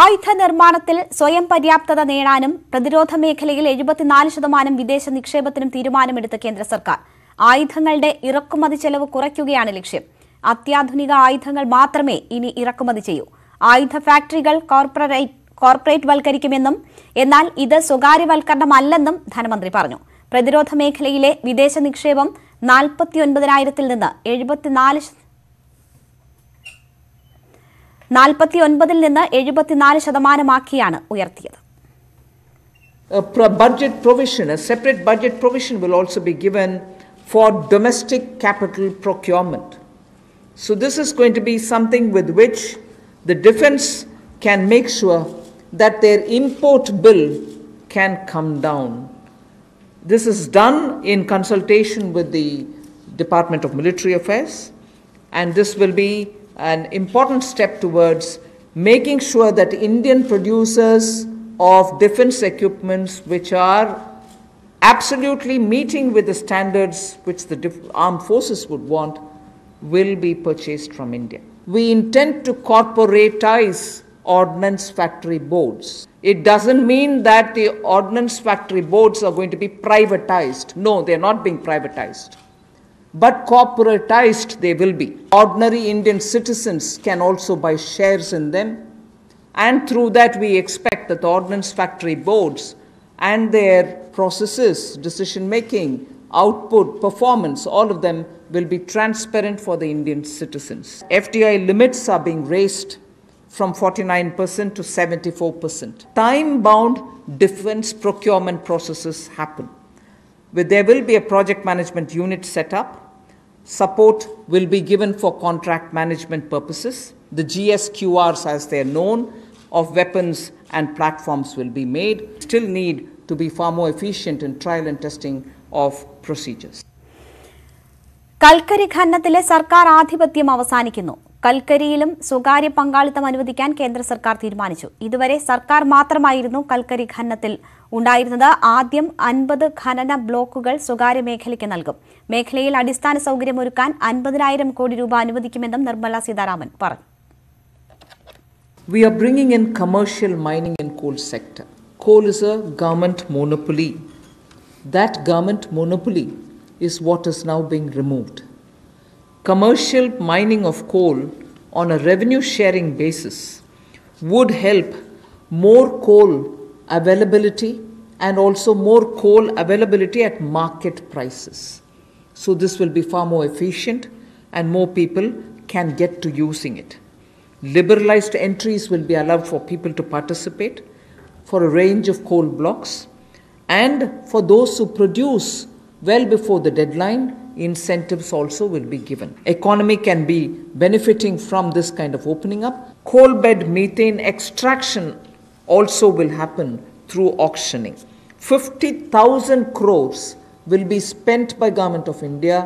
ആയുധ നിർമ്മാണത്തിൽ സ്വയം പര്യാപ്തത നേടാനും പ്രതിരോധ മേഖലയിൽ 74% വിദേശ നിക്ഷേപത്തിനും തീരുമാനമെടുത്ത കേന്ദ്ര സർക്കാർ ആയുധങ്ങളുടെ ഇറക്കുമതി ചെലവ് കുറയ്ക്കുകയാണ് ലക്ഷ്യം. അത്യാധുനിക ആയുധങ്ങൾ മാത്രമേ ഇനി ഇറക്കുമതി ചെയ്യൂ. ആയുധ ഫാക്ടറികൾ കോർപ്പറേറ്റ് വൽക്കരിക്കുമെന്നും എന്നാൽ ഇത് സ്വകാര്യവൽക്കരണമല്ലെന്നും ധനമന്ത്രി പറഞ്ഞു. പ്രതിരോധ മേഖലയിലെ വിദേശ നിക്ഷേപം 49,000-ൽ നിന്ന് 74% ഉയർത്തിയത്. A separate budget provision will also be given for domestic capital procurement. So this is going to be something with which the defense can make sure that their import bill can come down. This is done in consultation with the Department of Military Affairs, and this will be an important step towards making sure that Indian producers of defense equipments which are absolutely meeting with the standards which the armed forces would want will be purchased from India. We intend to corporatize ordnance factory boards. It doesn't mean that the ordnance factory boards are going to be privatized. No, they're not being privatized. But corporatized they will be. Ordinary Indian citizens can also buy shares in them, and through that we expect that the ordnance factory boards and their processes, decision making, output, performance, all of them will be transparent for the Indian citizens. FDI limits are being raised from 49% to 74%. Time-bound defense procurement processes happen. There will be a project management unit set up. Support will be given for contract management purposes. The GSQRs, as they are known, of weapons and platforms will be made. Still need to be far more efficient in trial and testing of procedures. കൽക്കരി ഖനനത്തിലെ സർക്കാർ ആധിപത്യം അവസാനിക്കുന്നു. കൽക്കരിയിലും സ്വകാര്യ പങ്കാളിത്തം അനുവദിക്കാൻ കേന്ദ്ര സർക്കാർ തീരുമാനിച്ചു. ഇതുവരെ സർക്കാർ മാത്രമായിരുന്നു കൽക്കരി ഖനനത്തിൽ ഉണ്ടായിരുന്നത്. ആദ്യം 50 ഖനന ബ്ലോക്കുകൾ സ്വകാര്യ മേഖലയ്ക്ക് നൽകും. മേഖലയിൽ അടിസ്ഥാന സൗകര്യമൊരുക്കാൻ 50,000 കോടി രൂപ അനുവദിക്കുമെന്നും നിർമ്മല സീതാരാമൻ പറഞ്ഞു. We are bringing in commercial mining in coal sector. Coal is a government monopoly. That government monopoly is what is now being removed. Commercial mining of coal on a revenue sharing basis would help more coal availability and also more coal availability at market prices. So this will be far more efficient and more people can get to using it. Liberalized entries will be allowed for people to participate for a range of coal blocks, and for those who produce well before the deadline, incentives also will be given. Economy can be benefiting from this kind of opening up. Coal bed methane extraction also will happen through auctioning. 50,000 crores will be spent by Government of India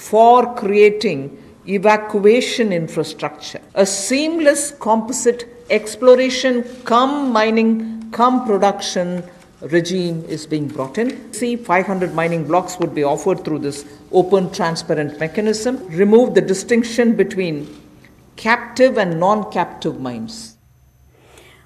for creating evacuation infrastructure. A seamless composite exploration come mining come production regime is being brought in. 500 mining blocks would be offered through this open, transparent mechanism. Remove the distinction between captive and non-captive mines.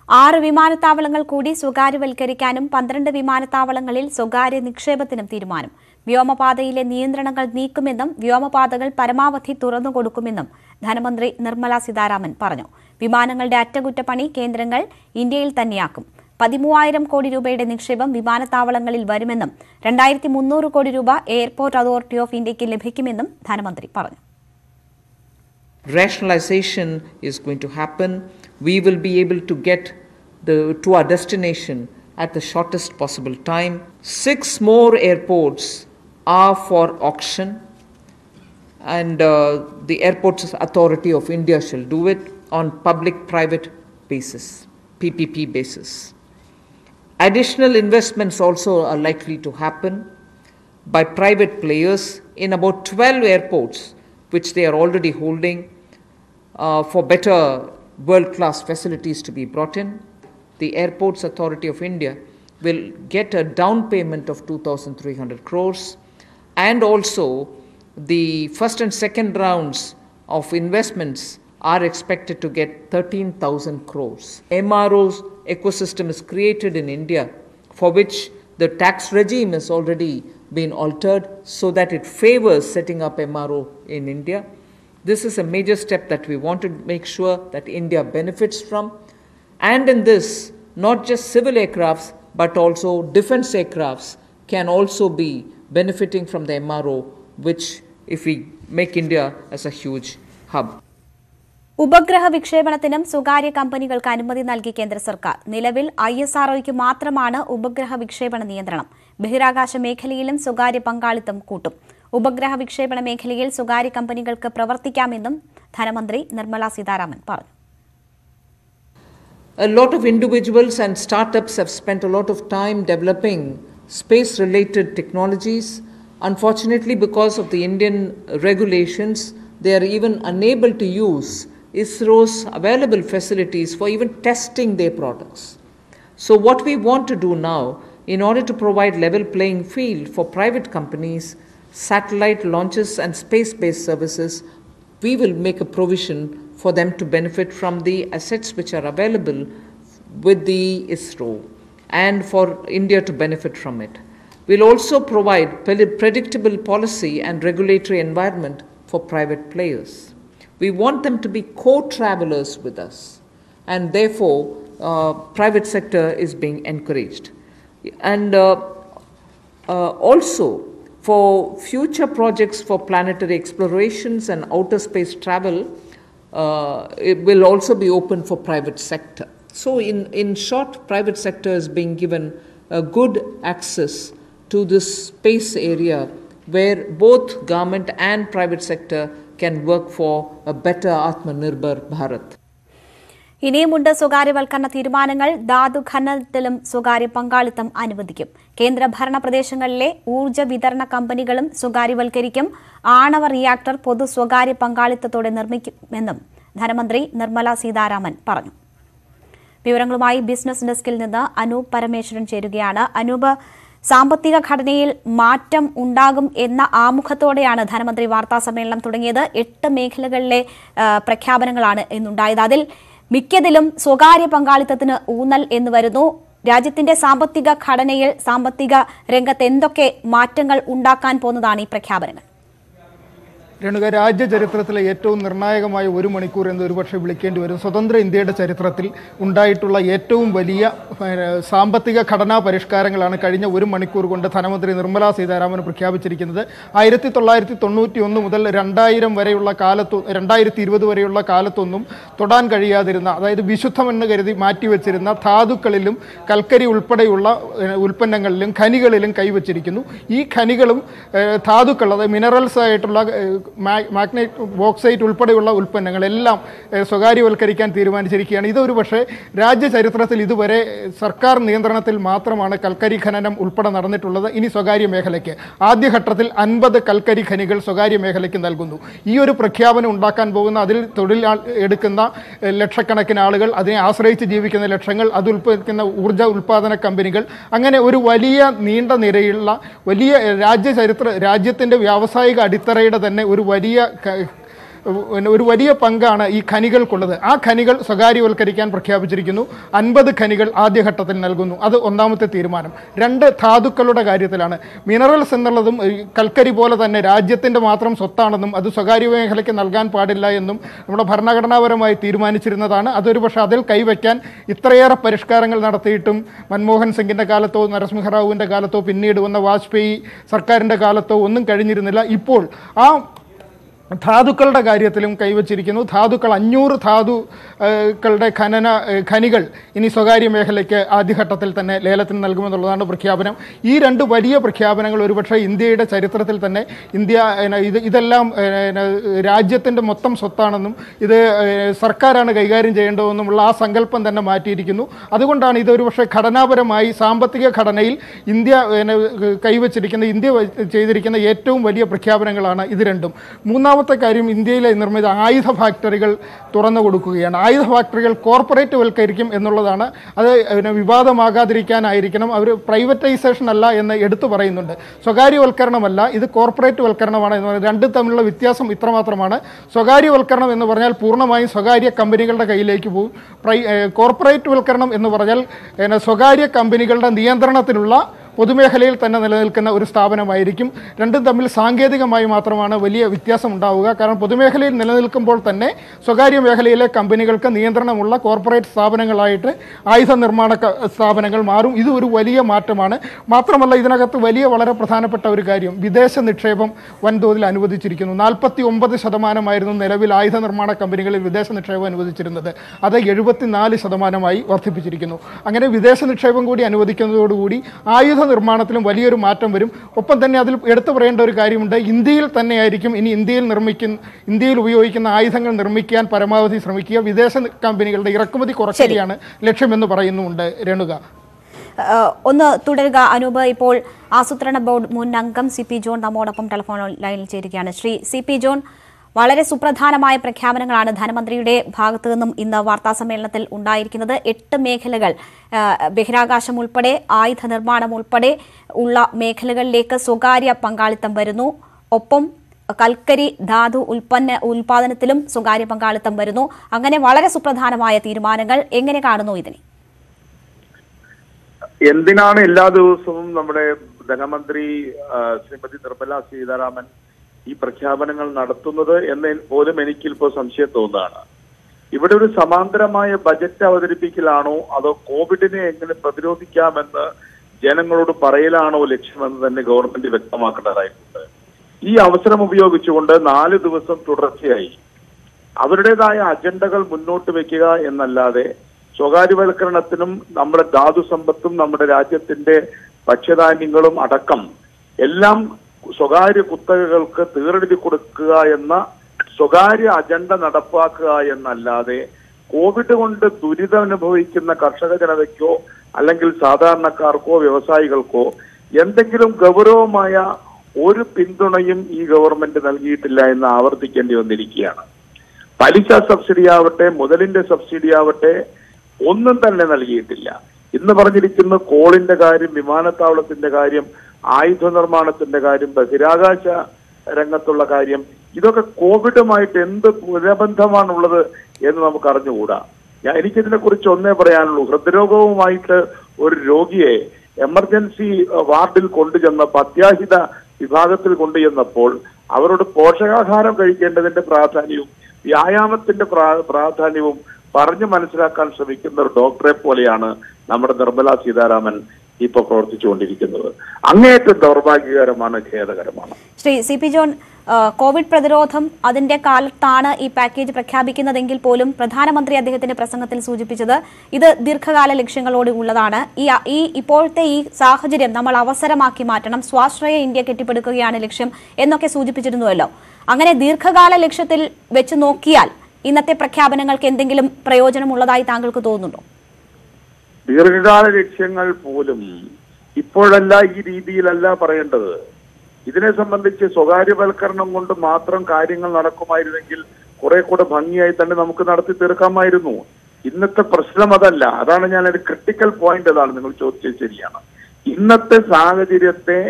6 വിമാനത്താവളങ്ങൾ കൂടി സ്വകാര്യവൽക്കരിക്കാനും 12 വിമാനത്താവളങ്ങളിൽ സ്വകാര്യ നിക്ഷേപത്തിനും തീരുമാനം. വ്യോമപാതയിലെ നിയന്ത്രണങ്ങൾ നീക്കുമെന്നും വ്യോമപാതകൾ പരമാവധി തുറന്നുകൊടുക്കുമെന്നും ധനമന്ത്രി നിർമ്മല സീതാരാമൻ പറഞ്ഞു. വിമാനങ്ങളുടെ അറ്റകുറ്റപ്പണി കേന്ദ്രങ്ങൾ ഇന്ത്യയിൽ തന്നെയാക്കും. 13,000 കോടി രൂപയുടെ നിക്ഷേപം വിമാനത്താവളങ്ങളിൽ വരുമെന്നും 2,300 കോടി രൂപ എയർപോർട്ട് അതോറിറ്റി ഓഫ് ഇന്ത്യയ്ക്ക് ലഭിക്കുമെന്നും ധനമന്ത്രി പറഞ്ഞു. Rationalization is going to happen. We will be able to get to our destination at the shortest possible time. 6 more airports are for auction, and the Airports Authority of India shall do it on public-private basis, PPP basis. Additional investments also are likely to happen by private players in about 12 airports, which they are already holding, for better world-class facilities to be brought in. The Airports Authority of India will get a down payment of 2,300 crores, and also the first and second rounds of investments are expected to get 13,000 crores. MRO's ecosystem is created in India, for which the tax regime has already been altered so that it favors setting up MRO in India. This is a major step that we want to make sure that India benefits from. And in this, not just civil aircrafts, but also defense aircrafts can also be benefiting from the MRO, which if we make India as a huge hub. ഉപഗ്രഹ വിക്ഷേപണത്തിനും സ്വകാര്യ കമ്പനികൾക്ക് അനുമതി നൽകി കേന്ദ്ര സർക്കാർ. നിലവിൽ ISROയ്ക്ക് മാത്രമാണ് ഉപഗ്രഹ വിക്ഷേപണ നിയന്ത്രണം. ബഹിരാകാശ മേഖലയിലും സ്വകാര്യ പങ്കാളിത്തം കൂട്ടും. ഉപഗ്രഹ വിക്ഷേപണ മേഖലയിൽ സ്വകാര്യ കമ്പനികൾക്ക് പ്രവർത്തിക്കാമെന്നും ധനമന്ത്രി നിർമ്മല സീതാരാമൻ പറഞ്ഞു. A lot of individuals and startups have spent a lot of time developing space-related technologies. Unfortunately, because of the Indian regulations, they are even unable to use ISRO's available facilities for even testing their products. So what we want to do now, in order to provide level playing field for private companies, satellite launches and space-based services, we will make a provision for them to benefit from the assets which are available with the ISRO and for India to benefit from it. We'll also provide predictable policy and regulatory environment for private players. We want them to be co-travelers with us, and therefore private sector is being encouraged. And also for future projects for planetary explorations and outer space travel, it will also be open for private sector. So in short, private sector is being given a good access to this space area where both government and private sector can work for a better Atmanirbhar Bharat. ഇനിയുമുണ്ട് സ്വകാര്യവൽക്കരണ തീരുമാനങ്ങൾ. ധാതു ഖനനത്തിലും സ്വകാര്യ പങ്കാളിത്തം അനുവദിക്കും. കേന്ദ്രഭരണ പ്രദേശങ്ങളിലെ ഊർജ്ജ വിതരണ കമ്പനികളും സ്വകാര്യവൽക്കരിക്കും. ആണവ റിയാക്ടർ പൊതു സ്വകാര്യ പങ്കാളിത്തത്തോടെ നിർമ്മിക്കുമെന്നും ധനമന്ത്രി നിർമ്മല സീതാരാമൻ പറഞ്ഞു. വിവരങ്ങളുമായി ബിസിനസ് ഡെസ്കിൽ നിന്ന് അനൂപ് പരമേശ്വരൻ ചേരുകയാണ്. അനൂപ്, സാമ്പത്തിക ഘടനയിൽ മാറ്റം ഉണ്ടാകും എന്ന ആമുഖത്തോടെയാണ് ധനമന്ത്രി വാർത്താ സമ്മേളനം തുടങ്ങിയത്. 8 മേഖലകളിലെ പ്രഖ്യാപനങ്ങളാണ് ഇന്നുണ്ടായത്. അതിൽ മിക്കതിലും സ്വകാര്യ പങ്കാളിത്തത്തിന് ഊന്നൽ എന്ന് വരുന്നു. രാജ്യത്തിന്റെ സാമ്പത്തിക ഘടനയിൽ, സാമ്പത്തിക രംഗത്ത് എന്തൊക്കെ മാറ്റങ്ങൾ ഉണ്ടാക്കാൻ പോകുന്നതാണ് ഈ പ്രഖ്യാപനങ്ങൾ? രേണുക, രാജ്യ ചരിത്രത്തിലെ ഏറ്റവും നിർണായകമായ 1 മണിക്കൂർ എന്ന് ഒരുപക്ഷെ വിളിക്കേണ്ടി വരും. സ്വതന്ത്ര ഇന്ത്യയുടെ ചരിത്രത്തിൽ ഉണ്ടായിട്ടുള്ള ഏറ്റവും വലിയ സാമ്പത്തിക ഘടനാ പരിഷ്കാരങ്ങളാണ് കഴിഞ്ഞ 1 മണിക്കൂർ കൊണ്ട് ധനമന്ത്രി നിർമ്മല സീതാരാമൻ പ്രഖ്യാപിച്ചിരിക്കുന്നത്. 1991 മുതൽ 2000 വരെയുള്ള 2020 വരെയുള്ള കാലത്തൊന്നും തൊടാൻ കഴിയാതിരുന്ന, അതായത് വിശുദ്ധമെന്ന് കരുതി മാറ്റിവെച്ചിരുന്ന ധാതുക്കളിലും കൽക്കരി ഉൾപ്പെടെയുള്ള ഉൽപ്പന്നങ്ങളിലും ഖനികളിലും കൈവച്ചിരിക്കുന്നു. ഈ ഖനികളും ധാതുക്കൾ, അതായത് മിനറൽസ് ആയിട്ടുള്ള മാഗ്നറ്റ്, ബോക്സൈറ്റ് ഉൾപ്പെടെയുള്ള ഉൽപ്പന്നങ്ങളെല്ലാം സ്വകാര്യവൽക്കരിക്കാൻ തീരുമാനിച്ചിരിക്കുകയാണ്. ഇതൊരു പക്ഷേ രാജ്യ ചരിത്രത്തിൽ ഇതുവരെ സർക്കാർ നിയന്ത്രണത്തിൽ മാത്രമാണ് കൽക്കരി ഖനനം ഉൾപ്പെടെ നടന്നിട്ടുള്ളത്. ഇനി സ്വകാര്യ മേഖലയ്ക്ക് ആദ്യഘട്ടത്തിൽ 50 കൽക്കരി ഖനികൾ സ്വകാര്യ മേഖലയ്ക്ക് നൽകുന്നു. ഈ ഒരു പ്രഖ്യാപനം ഉണ്ടാക്കാൻ പോകുന്ന, അതിൽ തൊഴിൽ എടുക്കുന്ന ലക്ഷക്കണക്കിന് ആളുകൾ, അതിനെ ആശ്രയിച്ച് ജീവിക്കുന്ന ലക്ഷങ്ങൾ, അത് ഉൽപ്പാദിക്കുന്ന ഊർജ്ജ ഉൽപ്പാദന കമ്പനികൾ, അങ്ങനെ ഒരു വലിയ നീണ്ട നിരയുള്ള വലിയ രാജ്യത്തിൻ്റെ വ്യാവസായിക അടിത്തറയുടെ തന്നെ ഒരു വലിയ പങ്കാണ് ഈ ഖനികൾക്കുള്ളത്. ആ ഖനികൾ സ്വകാര്യവൽക്കരിക്കാൻ പ്രഖ്യാപിച്ചിരിക്കുന്നു. 50 ഖനികൾ ആദ്യഘട്ടത്തിൽ നൽകുന്നു. അത് ഒന്നാമത്തെ തീരുമാനം. 2 ധാതുക്കളുടെ കാര്യത്തിലാണ്. മിനറൽസ് എന്നുള്ളതും കൽക്കരി പോലെ തന്നെ രാജ്യത്തിൻ്റെ മാത്രം സ്വത്താണെന്നും അത് സ്വകാര്യ മേഖലയ്ക്ക് നൽകാൻ പാടില്ല എന്നും നമ്മുടെ ഭരണഘടനാപരമായി തീരുമാനിച്ചിരുന്നതാണ്. അതൊരു പക്ഷേ അതിൽ കൈവയ്ക്കാൻ ഇത്രയേറെ പരിഷ്കാരങ്ങൾ നടത്തിയിട്ടും മൻമോഹൻ സിംഗിൻ്റെ കാലത്തോ നരസിംഹറാവുവിൻ്റെ കാലത്തോ പിന്നീട് വന്ന വാജ്പേയി സർക്കാരിൻ്റെ കാലത്തോ ഒന്നും കഴിഞ്ഞിരുന്നില്ല. ഇപ്പോൾ ആ ധാതുക്കളുടെ കാര്യത്തിലും കൈവച്ചിരിക്കുന്നു. 500 ധാതുക്കളുടെ ഖനികൾ ഇനി സ്വകാര്യ മേഖലയ്ക്ക് ആദ്യഘട്ടത്തിൽ തന്നെ ലേലത്തിന് നൽകുമെന്നുള്ളതാണ് പ്രഖ്യാപനം. ഈ 2 വലിയ പ്രഖ്യാപനങ്ങൾ ഒരുപക്ഷെ ഇന്ത്യയുടെ ചരിത്രത്തിൽ തന്നെ ഇതെല്ലാം രാജ്യത്തിൻ്റെ മൊത്തം സ്വത്താണെന്നും ഇത് സർക്കാരാണ് കൈകാര്യം ചെയ്യേണ്ടതെന്നുമുള്ള ആ സങ്കല്പം തന്നെ മാറ്റിയിരിക്കുന്നു. അതുകൊണ്ടാണ് ഇതൊരു പക്ഷേ ഘടനാപരമായി സാമ്പത്തിക ഘടനയിൽ ഇന്ത്യ ചെയ്തിരിക്കുന്ന ഏറ്റവും വലിയ പ്രഖ്യാപനങ്ങളാണ് ഇത് രണ്ടും. മൂന്നാമത്തെ രണ്ടാമത്തെ കാര്യം, ഇന്ത്യയിലെ നിർമ്മിത ആയുധ ഫാക്ടറികൾ തുറന്നു കൊടുക്കുകയാണ്. ആയുധ ഫാക്ടറികൾ കോർപ്പറേറ്റ് വൽക്കരിക്കും എന്നുള്ളതാണ്. അത് വിവാദമാകാതിരിക്കാനായിരിക്കണം. അവർ പ്രൈവറ്റൈസേഷൻ അല്ല എന്ന് എടുത്തു പറയുന്നുണ്ട്. സ്വകാര്യവൽക്കരണമല്ല, ഇത് കോർപ്പറേറ്റ് വൽക്കരണമാണ് എന്ന് പറയുന്നത്. രണ്ടും തമ്മിലുള്ള വ്യത്യാസം ഇത്രമാത്രമാണ്. സ്വകാര്യവൽക്കരണം എന്ന് പറഞ്ഞാൽ പൂർണ്ണമായും സ്വകാര്യ കമ്പനികളുടെ കയ്യിലേക്ക് പോകും. കോർപ്പറേറ്റ് വൽക്കരണം എന്ന് പറഞ്ഞാൽ സ്വകാര്യ കമ്പനികളുടെ നിയന്ത്രണത്തിലുള്ള പൊതുമേഖലയിൽ തന്നെ നിലനിൽക്കുന്ന ഒരു സ്ഥാപനമായിരിക്കും. രണ്ടും തമ്മിൽ സാങ്കേതികമായി മാത്രമാണ് വലിയ വ്യത്യാസം ഉണ്ടാവുക. കാരണം പൊതുമേഖലയിൽ നിലനിൽക്കുമ്പോൾ തന്നെ സ്വകാര്യ മേഖലയിലെ കമ്പനികൾക്ക് നിയന്ത്രണമുള്ള കോർപ്പറേറ്റ് സ്ഥാപനങ്ങളായിട്ട് ആയുധ നിർമ്മാണ സ്ഥാപനങ്ങൾ മാറും. ഇത് ഒരു വലിയ മാറ്റമാണ്. മാത്രമല്ല, ഇതിനകത്ത് വളരെ പ്രധാനപ്പെട്ട ഒരു കാര്യം, വിദേശ നിക്ഷേപം വൻതോതിൽ അനുവദിച്ചിരിക്കുന്നു. 49% നിലവിൽ ആയുധ നിർമ്മാണ കമ്പനികളിൽ വിദേശ നിക്ഷേപം അനുവദിച്ചിരുന്നത്. അത് 74% വർദ്ധിപ്പിച്ചിരിക്കുന്നു. അങ്ങനെ വിദേശ നിക്ഷേപം കൂടി അനുവദിക്കുന്നതോടുകൂടി ആയുധ നിർമ്മാണത്തിലും വലിയൊരു മാറ്റം വരും. ഒപ്പം തന്നെ അതിൽ എടുത്തു പറയേണ്ട ഒരു കാര്യമുണ്ട്, ഇന്ത്യയിൽ തന്നെയായിരിക്കും ഇനി ഇന്ത്യയിൽ ഉപയോഗിക്കുന്ന ആയുധങ്ങൾ നിർമ്മിക്കാൻ പരമാവധി ശ്രമിക്കുക. വിദേശ കമ്പനികളുടെ ഇറക്കുമതി കുറയ്ക്കുകയാണ് ലക്ഷ്യമെന്ന് പറയുന്നുണ്ട്. രേണുക, ഒന്ന് തുടരുക. അനൂപ്, ഇപ്പോൾ ആസൂത്രണ ബോർഡ് മുൻ അംഗം CP ജോൺ നമ്മോടൊപ്പം ടെലിഫോൺ ലൈനിൽ ചേരുകയാണ്. ശ്രീ CP ജോൺ, വളരെ സുപ്രധാനമായ പ്രഖ്യാപനങ്ങളാണ് ധനമന്ത്രിയുടെ ഭാഗത്തു നിന്നും ഇന്ന് വാർത്താസമ്മേളനത്തിൽ ഉണ്ടായിരിക്കുന്നത്. 8 മേഖലകൾ, ബഹിരാകാശം ഉൾപ്പെടെ ആയുധ നിർമ്മാണം ഉൾപ്പെടെ ഉള്ള മേഖലകളിലേക്ക് സ്വകാര്യ പങ്കാളിത്തം വരുന്നു. ഒപ്പം കൽക്കരി ധാതു ഉൽപാദനത്തിലും സ്വകാര്യ പങ്കാളിത്തം വരുന്നു. അങ്ങനെ വളരെ സുപ്രധാനമായ തീരുമാനങ്ങൾ. എങ്ങനെ കാണുന്നു ഇതിനെ? എന്തിനാണ് എല്ലാ ദിവസവും നമ്മുടെ ധനമന്ത്രി ശ്രീമതി നിർമ്മല സീതാരാമൻ ഈ പ്രഖ്യാപനങ്ങൾ നടത്തുന്നത് എന്ന് പോലും എനിക്കിപ്പോൾ സംശയം തോന്നുകയാണ്. ഇവിടെ ഒരു സമാന്തരമായ ബജറ്റ് അവതരിപ്പിക്കലാണോ അതോ കോവിഡിനെ എങ്ങനെ പ്രതിരോധിക്കാമെന്ന് ജനങ്ങളോട് പറയലാണോ ലക്ഷ്യമെന്ന് തന്നെ ഗവൺമെന്റ് വ്യക്തമാക്കേണ്ടതായിട്ടുണ്ട്. ഈ അവസരം ഉപയോഗിച്ചുകൊണ്ട് 4 ദിവസം തുടർച്ചയായി അവരുടേതായ അജണ്ടകൾ മുന്നോട്ട് വെക്കുക എന്നല്ലാതെ സ്വകാര്യവൽക്കരണത്തിനും നമ്മുടെ ധാതു സമ്പത്തും നമ്മുടെ രാജ്യത്തിന്റെ ഭക്ഷ്യധാന്യങ്ങളും അടക്കം എല്ലാം സ്വകാര്യ കുത്തകകൾക്ക് തീറെഴുതി കൊടുക്കുക എന്ന സ്വകാര്യ അജണ്ട നടപ്പാക്കുക എന്നല്ലാതെ കോവിഡ് കൊണ്ട് ദുരിതം അനുഭവിക്കുന്ന കർഷക ജനതയ്ക്കോ അല്ലെങ്കിൽ സാധാരണക്കാർക്കോ വ്യവസായികൾക്കോ എന്തെങ്കിലും ഗൗരവമായ ഒരു പിന്തുണയും ഈ ഗവൺമെന്റ് നൽകിയിട്ടില്ല എന്ന് ആവർത്തിക്കേണ്ടി വന്നിരിക്കുകയാണ്. പലിശ സബ്സിഡി ആവട്ടെ, മുതലിന്റെ സബ്സിഡി ആവട്ടെ, ഒന്നും തന്നെ നൽകിയിട്ടില്ല. ഇന്ന് പറഞ്ഞിരിക്കുന്ന കോളിന്റെ കാര്യം, വിമാനത്താവളത്തിന്റെ കാര്യം, ആയുധ നിർമ്മാണത്തിന്റെ കാര്യം, ബഹിരാകാശ രംഗത്തുള്ള കാര്യം, ഇതൊക്കെ കോവിഡുമായിട്ട് എന്ത് പുനബന്ധമാണുള്ളത് എന്ന് നമുക്ക് അറിഞ്ഞുകൂടാ. എനിക്കിതിനെ കുറിച്ച് ഒന്നേ പറയാനുള്ളൂ. ഹൃദ്രോഗവുമായിട്ട് ഒരു രോഗിയെ എമർജൻസി വാർഡിൽ കൊണ്ടുചെന്നപ്പോൾ, അത്യാഹിത വിഭാഗത്തിൽ കൊണ്ടുചെന്നപ്പോൾ അവരോട് പോഷകാഹാരം കഴിക്കേണ്ടതിന്റെ പ്രാധാന്യവും വ്യായാമത്തിന്റെ പ്രാധാന്യവും പറഞ്ഞു മനസ്സിലാക്കാൻ ശ്രമിക്കുന്ന ഒരു ഡോക്ടറെ പോലെയാണ് നമ്മുടെ നിർമ്മല സീതാരാമൻ ഇപ്പോൾ പ്രവർത്തിച്ചുകൊണ്ടിരിക്കുന്നത്. അങ്ങേയറ്റം ദൗർഭാഗ്യകരമാണ്, ഖേദകരമാണ്. ശ്രീ CP ജോൺ, കോവിഡ് പ്രതിരോധം അതിന്റെ കാലത്താണ് ഈ പാക്കേജ് പ്രഖ്യാപിക്കുന്നതെങ്കിൽ പോലും പ്രധാനമന്ത്രി അദ്ദേഹത്തിന്റെ പ്രസംഗത്തിൽ സൂചിപ്പിച്ചത് ഇത് ദീർഘകാല ലക്ഷ്യങ്ങളോട് ഉള്ളതാണ്. ഇപ്പോഴത്തെ ഈ സാഹചര്യം നമ്മൾ അവസരമാക്കി മാറ്റണം, സ്വാശ്രയ ഇന്ത്യ കെട്ടിപ്പടുക്കുകയാണ് ലക്ഷ്യം എന്നൊക്കെ സൂചിപ്പിച്ചിരുന്നുവല്ലോ. അങ്ങനെ ദീർഘകാല ലക്ഷ്യത്തിൽ വെച്ച് നോക്കിയാൽ ഇന്നത്തെ പ്രഖ്യാപനങ്ങൾക്ക് എന്തെങ്കിലും പ്രയോജനമുള്ളതായി താങ്കൾക്ക് തോന്നുന്നുണ്ടോ? ദീർഘകാല ലക്ഷ്യങ്ങൾ പോലും ഇപ്പോഴല്ല, ഈ രീതിയിലല്ല പറയേണ്ടത്. ഇതിനെ സംബന്ധിച്ച് സ്വകാര്യവൽക്കരണം കൊണ്ട് മാത്രം കാര്യങ്ങൾ നടക്കുമായിരുന്നെങ്കിൽ കുറെ കൂടെ ഭംഗിയായി തന്നെ നമുക്ക് നടത്തി തീർക്കാമായിരുന്നു. ഇന്നത്തെ പ്രശ്നം അതല്ല. അതാണ് ഞാനൊരു ക്രിട്ടിക്കൽ പോയിന്റ്. അതാണ് നിങ്ങൾ ചോദിച്ചത് ശരിയാണ്. ഇന്നത്തെ സാഹചര്യത്തെ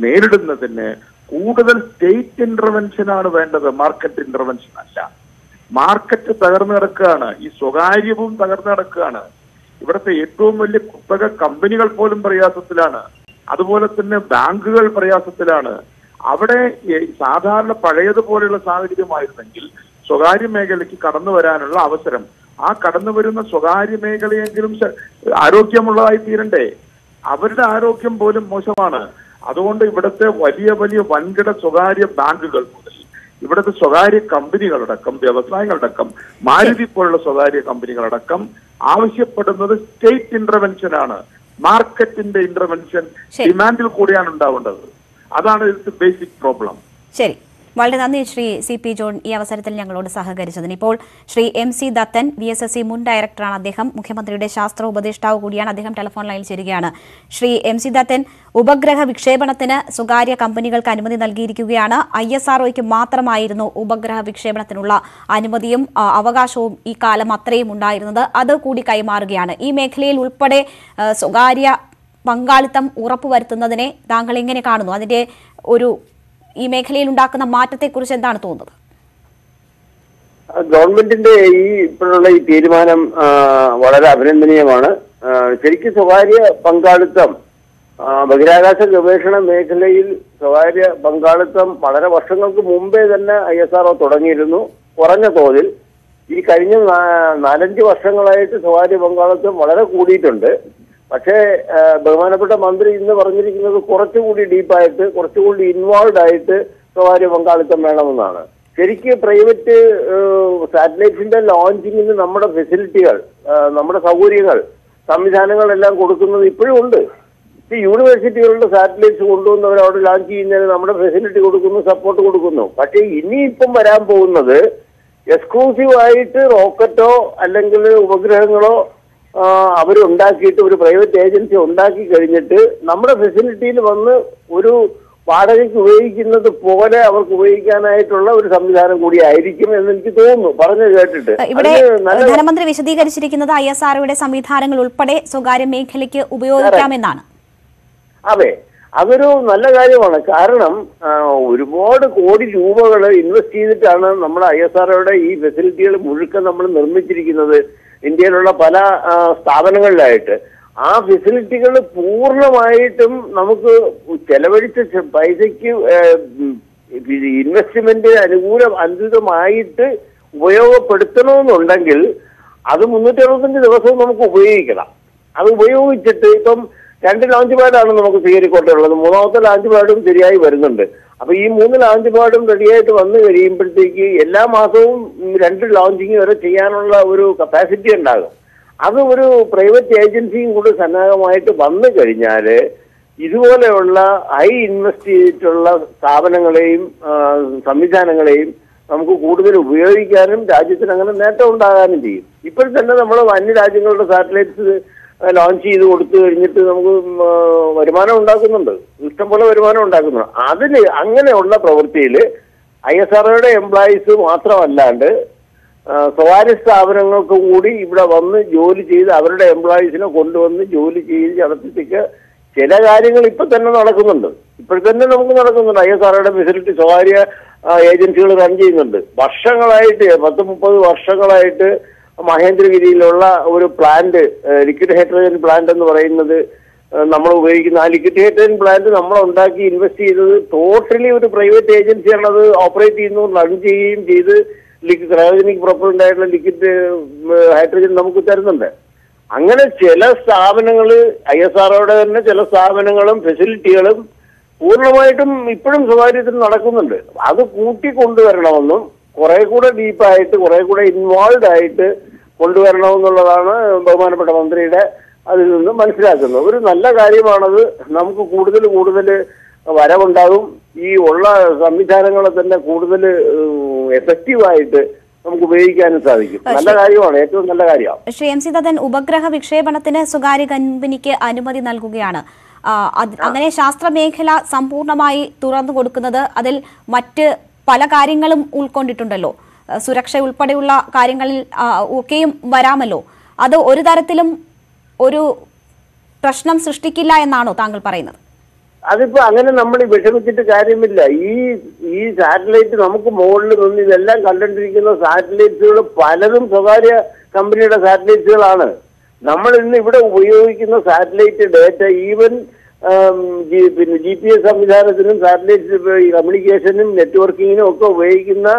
നേരിടുന്നതിന് കൂടുതൽ സ്റ്റേറ്റ് ഇന്റർവെൻഷനാണ് വേണ്ടത്, മാർക്കറ്റ് ഇന്റർവെൻഷൻ അല്ല. മാർക്കറ്റ് തകർന്നു കിടക്കുകയാണ്, ഈ സ്വകാര്യവും തകർന്നു കിടക്കുകയാണ്. ഇവിടുത്തെ ഏറ്റവും വലിയ കുത്തക കമ്പനികൾ പോലും പ്രയാസത്തിലാണ്. അതുപോലെ തന്നെ ബാങ്കുകൾ പ്രയാസത്തിലാണ്. അവിടെ സാധാരണ പഴയതുപോലെയുള്ള സാഹചര്യമായിരുന്നെങ്കിൽ സ്വകാര്യ മേഖലയ്ക്ക് കടന്നു വരാനുള്ള അവസരം, ആ കടന്നു വരുന്ന സ്വകാര്യ മേഖലയെങ്കിലും ആരോഗ്യമുള്ളതായി തീരണ്ടേ? അവരുടെ ആരോഗ്യം പോലും മോശമാണ്. അതുകൊണ്ട് ഇവിടുത്തെ വലിയ വലിയ വൻകിട സ്വകാര്യ ബാങ്കുകൾ മുതൽ ഇവിടുത്തെ സ്വകാര്യ കമ്പനികളടക്കം, വ്യവസായങ്ങളടക്കം, മാരുതി പോലുള്ള സ്വകാര്യ കമ്പനികളടക്കം ആവശ്യപ്പെടുന്നത് സ്റ്റേറ്റ് ഇന്റർവെൻഷൻ ആണ്. മാർക്കറ്റിന്റെ ഇന്റർവെൻഷൻ ഡിമാൻഡിൽ കൂടിയാണ് ഉണ്ടാവേണ്ടത്. അതാണ് ബേസിക് പ്രോബ്ലം. ശരി, വളരെ നന്ദി ശ്രീ CP ജോൺ ഈ അവസരത്തിൽ ഞങ്ങളോട് സഹകരിച്ചതിന്. ഇപ്പോൾ ശ്രീ MC ദത്തൻ VSSC മുൻ ഡയറക്ടറാണ്. അദ്ദേഹം മുഖ്യമന്ത്രിയുടെ ശാസ്ത്ര ഉപദേഷ്ടാവ് കൂടിയാണ്. അദ്ദേഹം ടെലിഫോൺ ലൈനിൽ ചേരുകയാണ്. ശ്രീ MC ദത്തൻ, ഉപഗ്രഹ വിക്ഷേപണത്തിന് സ്വകാര്യ കമ്പനികൾക്ക് അനുമതി നൽകിയിരിക്കുകയാണ്. ISROയ്ക്ക് മാത്രമായിരുന്നു ഉപഗ്രഹ വിക്ഷേപണത്തിനുള്ള അനുമതിയും അവകാശവും ഈ കാലം അത്രയും ഉണ്ടായിരുന്നത്. അത് കൂടി കൈമാറുകയാണ്. ഈ മേഖലയിൽ ഉൾപ്പെടെ സ്വകാര്യ പങ്കാളിത്തം ഉറപ്പുവരുത്തുന്നതിനെ താങ്കൾ എങ്ങനെ കാണുന്നു? അതിന്റെ ഈ മേഖലയിൽ ഉണ്ടാക്കുന്ന മാറ്റത്തെക്കുറിച്ച് എന്താണ് തോന്നുന്നത്? ഗവൺമെന്റിന്റെ ഇപ്പോഴുള്ള ഈ തീരുമാനം വളരെ അഭിനന്ദനീയമാണ്. ശരിക്കും സ്വകാര്യ പങ്കാളിത്തം ബഹിരാകാശ ഗവേഷണ മേഖലയിൽ സ്വകാര്യ പങ്കാളിത്തം വളരെ വർഷങ്ങൾക്ക് മുമ്പേ തന്നെ ISRO തുടങ്ങിയിരുന്നു. കുറഞ്ഞ തോതിൽ ഈ കഴിഞ്ഞ 4-5 വർഷങ്ങളായിട്ട് സ്വകാര്യ പങ്കാളിത്തം വളരെ കൂടിയിട്ടുണ്ട്. പക്ഷേ ബഹുമാനപ്പെട്ട മന്ത്രി ഇന്ന് പറഞ്ഞിരിക്കുന്നത് കുറച്ചുകൂടി ഡീപ്പായിട്ട്, കുറച്ചുകൂടി ഇൻവോൾവ് ആയിട്ട് സ്വകാര്യ പങ്കാളിത്തം വേണമെന്നാണ്. ശരിക്ക് പ്രൈവറ്റ് സാറ്റലൈറ്റ്സിന്റെ ലോഞ്ചിങ്ങിന് നമ്മുടെ ഫെസിലിറ്റികൾ, നമ്മുടെ സൗകര്യങ്ങൾ, സംവിധാനങ്ങളെല്ലാം കൊടുക്കുന്നത് ഇപ്പോഴും ഉണ്ട്. ഈ യൂണിവേഴ്സിറ്റികളുടെ സാറ്റലൈറ്റ്സ് കൊണ്ടുവന്നവർ അവിടെ ലോഞ്ച് ചെയ്യുന്നതിന് നമ്മുടെ ഫെസിലിറ്റി കൊടുക്കുന്നു, സപ്പോർട്ട് കൊടുക്കുന്നു. പക്ഷേ ഇനിയിപ്പം വരാൻ പോകുന്നത് എക്സ്ക്ലൂസീവായിട്ട് റോക്കറ്റോ അല്ലെങ്കിൽ ഉപഗ്രഹങ്ങളോ അവരുണ്ടാക്കിയിട്ട് ഒരു പ്രൈവറ്റ് ഏജൻസി ഉണ്ടാക്കി കഴിഞ്ഞിട്ട് നമ്മുടെ ഫെസിലിറ്റിയിൽ വന്ന് ഒരു വാടകയ്ക്ക് ഉപയോഗിക്കുന്നത് പോലെ അവർക്ക് ഉപയോഗിക്കാനായിട്ടുള്ള ഒരു സംവിധാനം കൂടി ആയിരിക്കും എന്ന് എനിക്ക് തോന്നുന്നു, പറഞ്ഞു കേട്ടിട്ട്. ഇവിടെ ധനമന്ത്രി വിശദീകരിച്ചിരിക്കുന്നത് ISROയുടെ സംവിധാനങ്ങൾ ഉൾപ്പെടെ സ്വകാര്യ മേഖലയ്ക്ക് ഉപയോഗിക്കാമെന്നാണ്. അതെ, അതൊരു നല്ല കാര്യമാണ്. കാരണം ഒരുപാട് കോടി രൂപകൾ ഇൻവെസ്റ്റ് ചെയ്തിട്ടാണ് നമ്മുടെ ISROയുടെ ഈ ഫെസിലിറ്റികൾ മുഴുക്കം നമ്മൾ നിർമ്മിച്ചിരിക്കുന്നത് ഇന്ത്യയിലുള്ള പല സ്ഥാപനങ്ങളിലായിട്ട്. ആ ഫെസിലിറ്റികൾ പൂർണ്ണമായിട്ടും നമുക്ക് ചെലവഴിച്ച പൈസയ്ക്ക് ഇൻവെസ്റ്റ്മെന്റ് അനുകൂലമായിട്ട് ഉപയോഗപ്പെടുത്തണമെന്നുണ്ടെങ്കിൽ അത് 365 ദിവസവും നമുക്ക് ഉപയോഗിക്കണം. അത് ഉപയോഗിച്ചിട്ട് ഇപ്പം 2 ലോഞ്ച് പാഡാണ് നമുക്ക് ശ്രീഹരിക്കോട്ടയുള്ളത്. 3ാമത്തെ ലോഞ്ച് പാഡും ശരിയായി വരുന്നുണ്ട്. അപ്പൊ ഈ 3 ലോഞ്ച് പാഡും റെഡിയായിട്ട് വന്നു കഴിയുമ്പോഴത്തേക്ക് എല്ലാ മാസവും 2 ലോഞ്ചിങ് വരെ ചെയ്യാനുള്ള ഒരു കപ്പാസിറ്റി ഉണ്ടാകും. അത് ഒരു പ്രൈവറ്റ് ഏജൻസിയും കൂടി സന്നാഹമായിട്ട് വന്നു കഴിഞ്ഞാൽ ഇതുപോലെയുള്ള ഹൈ ഇൻവെസ്റ്റ് ചെയ്തിട്ടുള്ള സ്ഥാപനങ്ങളെയും സംവിധാനങ്ങളെയും നമുക്ക് കൂടുതൽ ഉപയോഗിക്കാനും രാജ്യത്തിന് അങ്ങനെ നേട്ടം ഉണ്ടാകാനും ചെയ്യും. ഇപ്പോൾ തന്നെ നമ്മൾ അന്യരാജ്യങ്ങളുടെ സാറ്റലൈറ്റ്സ് ലോഞ്ച് ചെയ്ത് കൊടുത്തു കഴിഞ്ഞിട്ട് നമുക്ക് വരുമാനം ഉണ്ടാക്കുന്നുണ്ട്, ഇഷ്ടംപോലെ വരുമാനം ഉണ്ടാക്കുന്നുണ്ട്. അതിന് അങ്ങനെയുള്ള പ്രവൃത്തിയിൽ ISROയുടെ എംപ്ലോയീസ് മാത്രമല്ലാണ്ട് സ്വകാര്യ സ്ഥാപനങ്ങൾക്ക് കൂടി ഇവിടെ വന്ന് ജോലി ചെയ്ത് അവരുടെ എംപ്ലോയീസിനെ കൊണ്ടുവന്ന് ജോലി ചെയ്ത് നടത്തിക്ക് ചില കാര്യങ്ങൾ ഇപ്പൊ തന്നെ നടക്കുന്നുണ്ട്. ഇപ്പോഴത്തന്നെ നമുക്ക് നടക്കുന്നുണ്ട്. ISROയുടെ ഫെസിലിറ്റി സ്വകാര്യ ഏജൻസികൾ റൺ ചെയ്യുന്നുണ്ട്. വർഷങ്ങളായിട്ട് 10-30 വർഷങ്ങളായിട്ട് മഹേന്ദ്രഗിരിയിലുള്ള ഒരു പ്ലാന്റ്, ലിക്വിഡ് ഹൈഡ്രജൻ പ്ലാന്റ് എന്ന് പറയുന്നത് നമ്മൾ ഉപയോഗിക്കുന്ന ആ ലിക്വിഡ് ഹൈഡ്രജൻ പ്ലാന്റ് നമ്മൾ ഉണ്ടാക്കി ഇൻവെസ്റ്റ് ചെയ്തത് ടോട്ടലി ഒരു പ്രൈവറ്റ് ഏജൻസിയാണ് അത് ഓപ്പറേറ്റ് ചെയ്യുന്നു, റൺ ചെയ്യുകയും ചെയ്ത് ക്രയോജനിക് പ്രൊപ്പലന്റ് ആയിട്ടുള്ള ലിക്വിഡ് ഹൈഡ്രജൻ നമുക്ക് തരുന്നുണ്ട്. അങ്ങനെ ചില സ്ഥാപനങ്ങൾ ISROയുടെ തന്നെ ചില സ്ഥാപനങ്ങളും ഫെസിലിറ്റികളും പൂർണ്ണമായിട്ടും ഇപ്പോഴും സ്വകാര്യത്തിൽ നടക്കുന്നുണ്ട്. അത് കൂട്ടിക്കൊണ്ടുവരണമെന്നും കുറെ കൂടെ ഡീപ്പായിട്ട് കുറെ കൂടെ ഇൻവോൾവ് ആയിട്ട് കൊണ്ടുവരണമെന്നുള്ളതാണ് ബഹുമാനപ്പെട്ട മന്ത്രിയുടെ അതിൽ നിന്ന് മനസ്സിലാക്കുന്നത്. ഒരു നല്ല കാര്യമാണത്. നമുക്ക് കൂടുതൽ വരവുണ്ടാകും. ഈ ഉള്ള സംവിധാനങ്ങളെ തന്നെ കൂടുതൽ എഫക്റ്റീവായിട്ട് നമുക്ക് ഉപയോഗിക്കാനും സാധിക്കും. നല്ല കാര്യമാണ്, ഏറ്റവും നല്ല കാര്യമാണ്. ശ്രീ MC ദത്തൻ, ഉപഗ്രഹ വിക്ഷേപണത്തിന് സ്വകാര്യ കമ്പനിക്ക് അനുമതി നൽകുകയാണ്. അങ്ങനെ ശാസ്ത്രമേഖല സമ്പൂർണമായി തുറന്നു കൊടുക്കുന്നത് അതിൽ മറ്റ് പല കാര്യങ്ങളും ഉൾക്കൊണ്ടിട്ടുണ്ടല്ലോ. സുരക്ഷ ഉൾപ്പെടെയുള്ള കാര്യങ്ങളിൽ ഒക്കെയും വരാമല്ലോ. അത് ഒരു തരത്തിലും ഒരു പ്രശ്നം സൃഷ്ടിക്കില്ല എന്നാണോ താങ്കൾ പറയുന്നത്? അതിപ്പോ അങ്ങനെ നമ്മൾ വിഷമിച്ചിട്ട് കാര്യമില്ല. ഈ സാറ്റലൈറ്റ് നമുക്ക് മുകളിൽ നിന്ന് ഇതെല്ലാം കണ്ടിട്ടിരിക്കുന്ന സാറ്റലൈറ്റുകൾ പലതും സ്വകാര്യ കമ്പനിയുടെ സാറ്റലൈറ്റുകളാണ്. നമ്മൾ ഇന്ന് ഇവിടെ ഉപയോഗിക്കുന്ന സാറ്റലൈറ്റ് ഡേറ്റ ഈവൻ പിന്നെ GPS സംവിധാനത്തിനും സാറ്റലൈറ്റ് കമ്മ്യൂണിക്കേഷനും നെറ്റ്വർക്കിങ്ങിനും ഒക്കെ ഉപയോഗിക്കുന്ന